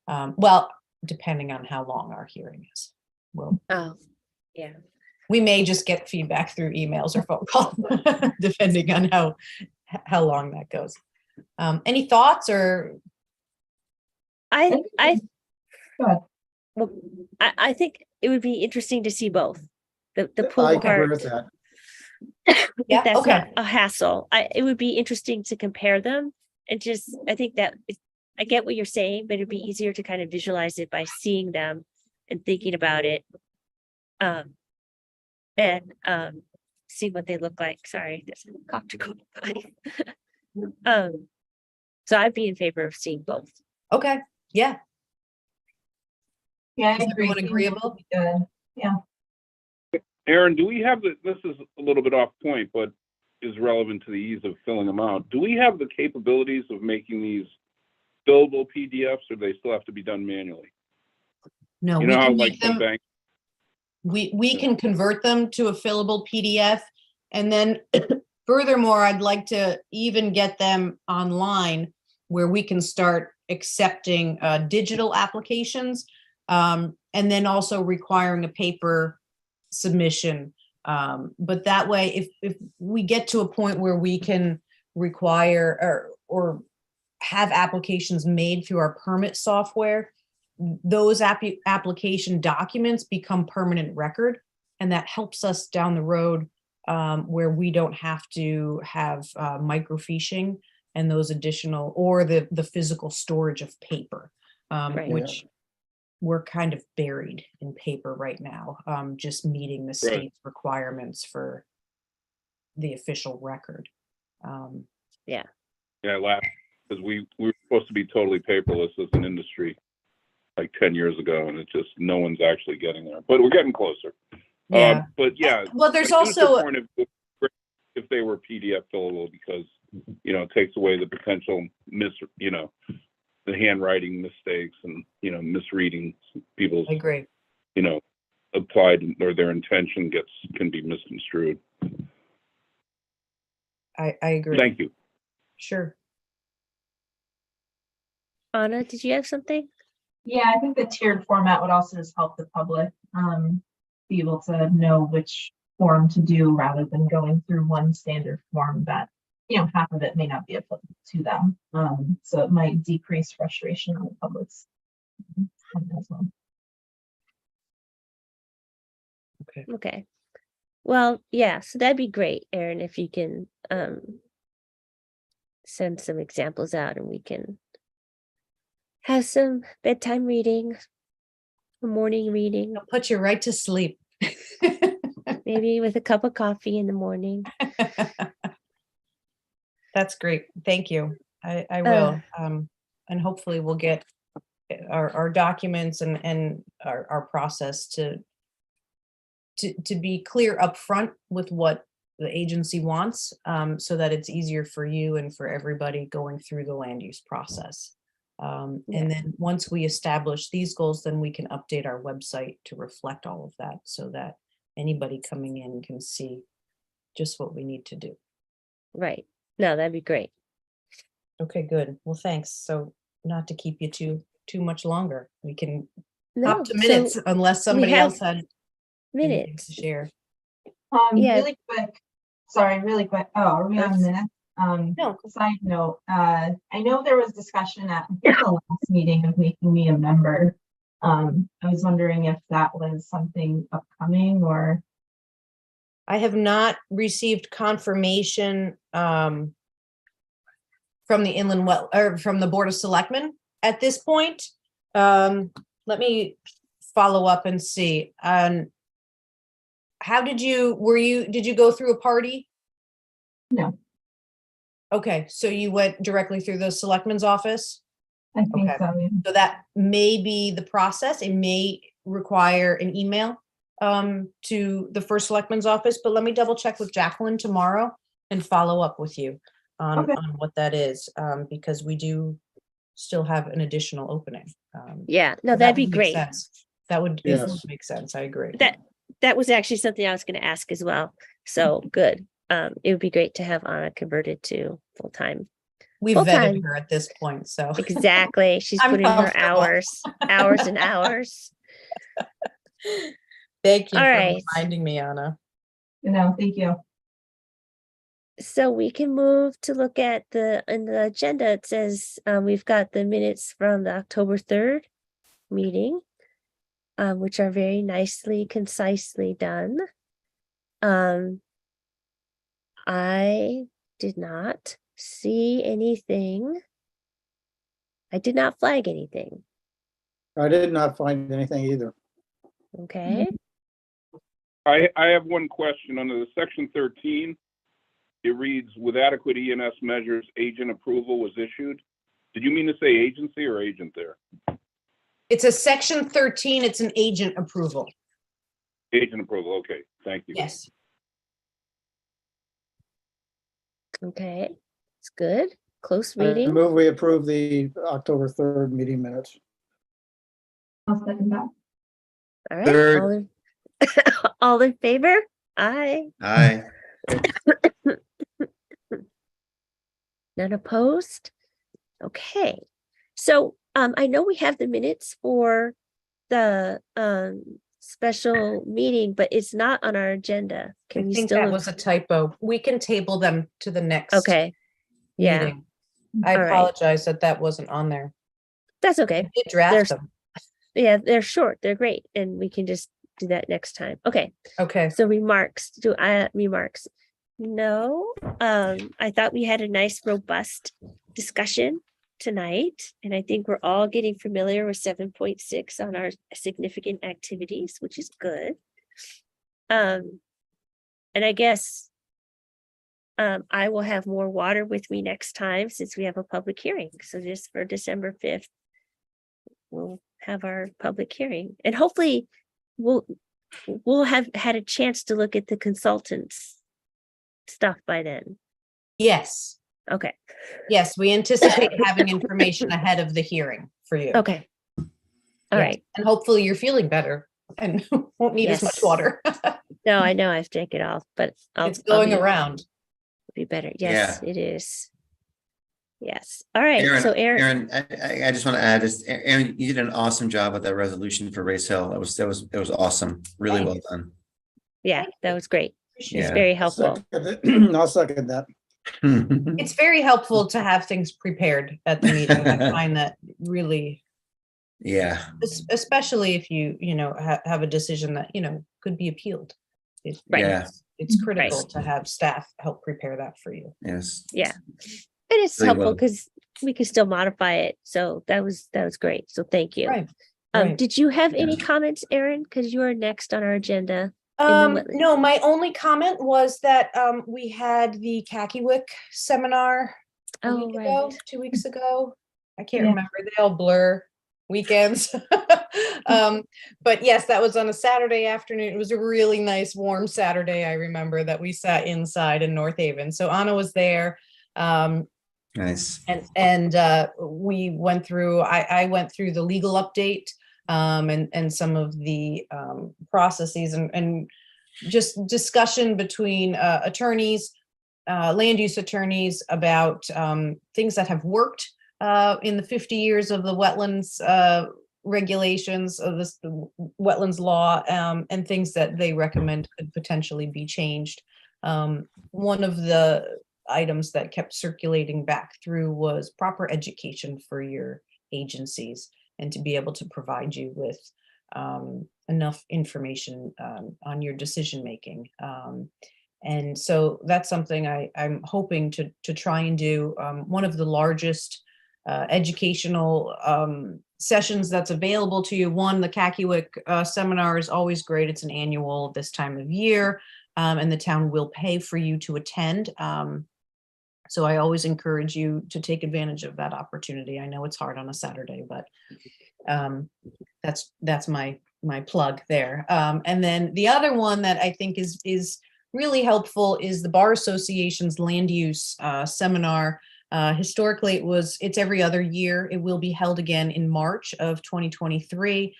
Well, depending on how long our hearing is. Well, Oh, yeah. we may just get feedback through emails or phone calls, depending on how long that goes. Any thoughts or? I Go ahead. well, I think it would be interesting to see both. The I pool agree part, with that. Yeah, that's okay. not a hassle. It would be interesting to compare them and just, I think that I get what you're saying, but it'd be easier to kind of visualize it by seeing them and thinking about it. And see what they look like. Sorry, there's a copter going by. So I'd be in favor of seeing both. Okay, yeah. Yeah, I Is agree. everyone agreeable? Good. Yeah. Aaron, do we have this is a little bit off point, but is relevant to the ease of filling them out. Do we have the capabilities of making these fillable PDFs, or do they still have to be done manually? No, You we know how can like make some them, banks, we can convert them to a fillable PDF. And then furthermore, I'd like to even get them online where we can start accepting digital applications, and then also requiring a paper submission. But that way, if we get to a point where we can require or have applications made through our permit software, those application documents become permanent record, and that helps us down the road where we don't have to have microfiching and those additional, or the physical storage of paper, Right. which we're kind of buried in paper right now, just meeting the Right. state's requirements for the official record. yeah, last, because we were supposed to be totally paperless as an industry like 10 years ago, and no one's actually getting there, but we're getting closer. Yeah. But yeah. Well, there's I use the also, point of if they were PDF fillable, because, it takes away the potential the handwriting mistakes and, misreading people's, I agree. applied or their intention can be misconstrued. I agree. Thank you. Sure. Anna, did you have something? Yeah, I think the tiered format would also just help the public be able to know which form to do rather than going through one standard form that, half of it may not be applicable to them. So it might decrease frustration on the public's end as well. Okay. Well, yeah, so that'd be great, Erin, if you can send some examples out and we can have some bedtime reading, a morning reading, I'll put you right to sleep. maybe with a cup of coffee in the morning. That's great. Thank you. I will. And hopefully we'll get our documents and our process to be clear upfront with what the agency wants, so that it's easier for you and for everybody going through the land use process. Yeah. And then once we establish these goals, then we can update our website to reflect all of that so that anybody coming in can see just what we need to do. Right. No, that'd be great. Okay, good. Well, thanks. So not to keep you too much longer, we can No, hop to minutes so unless somebody have else had anything minutes. to share. Yeah. Really quick. Sorry, really quick. Oh, are we on minutes? No. Side note, I know there was discussion at the last meeting of making me a member. I was wondering if that was something upcoming or. I have not received confirmation from the inland well, or from the Board of Selectmen at this point. Let me follow up and see. How did you go through a party? No, Okay, so you went directly through the selectman's office? I think Okay. so. Yeah. So that may be the process. It may require an email to the first selectman's office, but let me double check with Jacqueline tomorrow and follow up with you Okay. on what that is, because we do still have an additional opening. Yeah, no, So that that'd be would make great. sense. That would, it would Yes. make sense. I agree. That was actually something I was going to ask as well. So good. It would be great to have Anna converted to full-time. We've full-time. vetted her at this point, so. Exactly. She's I'm putting her comfortable. hours and hours. Thank you All for right. reminding me, Anna. No, thank you. So we can move to look at in the agenda, it says, we've got the minutes from the October 3rd meeting, which are very nicely, concisely done. I did not see anything. I did not flag anything. I did not find anything either. Okay. I have one question. Under the section 13, it reads, with adequate ENS measures, agent approval was issued. Did you mean to say agency or agent there? It's a section 13. It's an agent approval. Agent approval, okay, thank you. Yes. Okay. It's good. Close I meeting. move we approve the October 3rd meeting minutes. I'll second that. All right. Third. All in, all in favor? Aye. Aye. None opposed? Okay. So I know we have the minutes for the special meeting, but it's not on our agenda. I Can we think still? that was a typo. We can table them to the next Okay. Yeah, meeting. I All right. apologize that wasn't on there. that's okay. I did draft There's- them. Yeah, they're short. They're great. And we can just do that next time. Okay. Okay. So remarks, remarks? No, I thought we had a nice robust discussion tonight, and I think we're all getting familiar with 7.6 on our significant activities, which is good. And I guess I will have more water with me next time since we have a public hearing. So just for December 5th, we'll have our public hearing, and hopefully we'll have had a chance to look at the consultants stuff by then. Yes. Okay. Yes, we anticipate having information ahead of the hearing for you. Okay. All Yes. right. And hopefully you're feeling better and won't need as much Yes. water. No, I know I've drank it all, but It's going be, around. be better. Yes, it is. Yes. All right. Aaron, So Aaron, I just want to add this, Aaron, you did an awesome job with that resolution for Race Hill. It was awesome. Really well done. yeah, that was great. It's Yeah. very helpful. I'll second that. It's very helpful to have things prepared at the meeting. I find that really, Yeah, especially if you have a decision that, could be appealed. Yeah. It's critical Right. to have staff help prepare that for you. yes. Yeah. And it's Very helpful well. because we can still modify it. So that was great. So thank you. Right. Right. Did you have any Yeah. comments, Aaron? Because you are next on our agenda. wetland. No, my only comment was that we had the Kakiwick seminar a Oh, week right. ago, 2 weeks ago. I can't Yeah. remember. They all blur weekends. But yes, that was on a Saturday afternoon. It was a really nice warm Saturday. I remember that we sat inside in North Haven. So Anna was there. Nice. And we went through, I went through the legal update and some of the processes and just discussion between attorneys, land use attorneys about things that have worked in the 50 years of the wetlands regulations of this the wetlands law and things that they recommend could potentially be changed. One of the items that kept circulating back through was proper education for your agencies and to be able to provide you with enough information on your decision making. And so that's something I'm hoping to try and do. One of the largest educational sessions that's available to you. One, the Kakiwick seminar is always great. It's an annual this time of year. and the town will pay for you to attend. So I always encourage you to take advantage of that opportunity. I know it's hard on a Saturday, but that's my plug there. And then the other one that I think is really helpful is the Bar Association's land use seminar. Historically, it's every other year. It will be held again in March of 2023.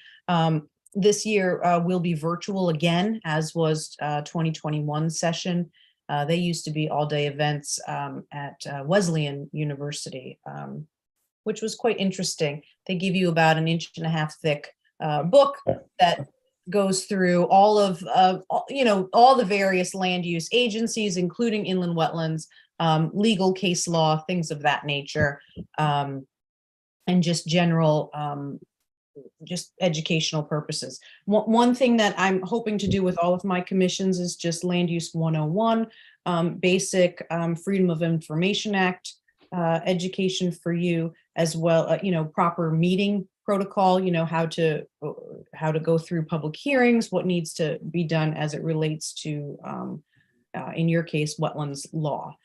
This year will be virtual again, as was 2021 session. They used to be all-day events at Wesleyan University, which was quite interesting. They give you about an 1.5 inch thick book that goes through all of all the various land use agencies, including inland wetlands, legal case law, things of that nature, and just general just educational purposes. One thing that I'm hoping to do with all of my commissions is just Land Use 101, basic Freedom of Information Act education for you, as well, proper meeting protocol, how to go through public hearings, what needs to be done as it relates to, in your case, wetlands law.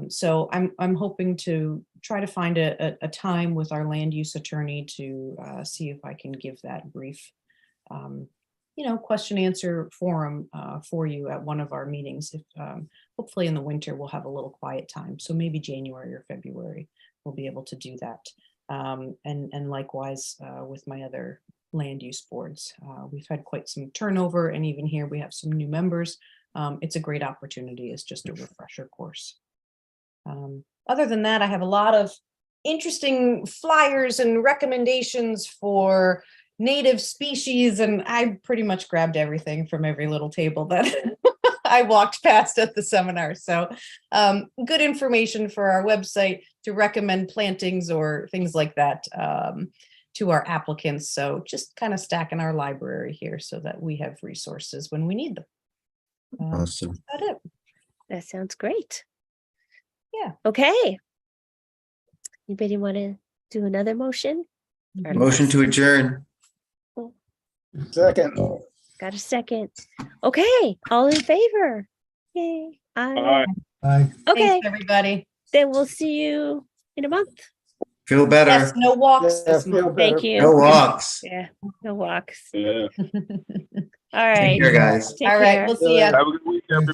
So I'm hoping to try to find a time with our land use attorney to see if I can give that brief, question answer forum for you at one of our meetings. If hopefully in the winter we'll have a little quiet time, so maybe January or February we'll be able to do that. And likewise with my other land use boards, we've had quite some turnover, and even here we have some new members. It's a great opportunity. It's just a refresher course. Other than that, I have a lot of interesting flyers and recommendations for native species, and I pretty much grabbed everything from every little table that I walked past at the seminar. So good information for our website to recommend plantings or things like that to our applicants. So just kind of stacking our library here so that we have resources when we need them. Awesome. That's it. That sounds great. Yeah. Okay. Anybody want to do another motion? Motion to adjourn. Second. Got a second. Okay, all in favor? Yay. Aye. Bye. Okay, Thanks, everybody. then we'll see you in a month. Feel better. Yes, no walks Yeah, this feel month. better. Thank you. No walks. Yeah, no walks. Yeah. All right. Take care, guys. Take All right, care. we'll see ya. Have a good week, everybody.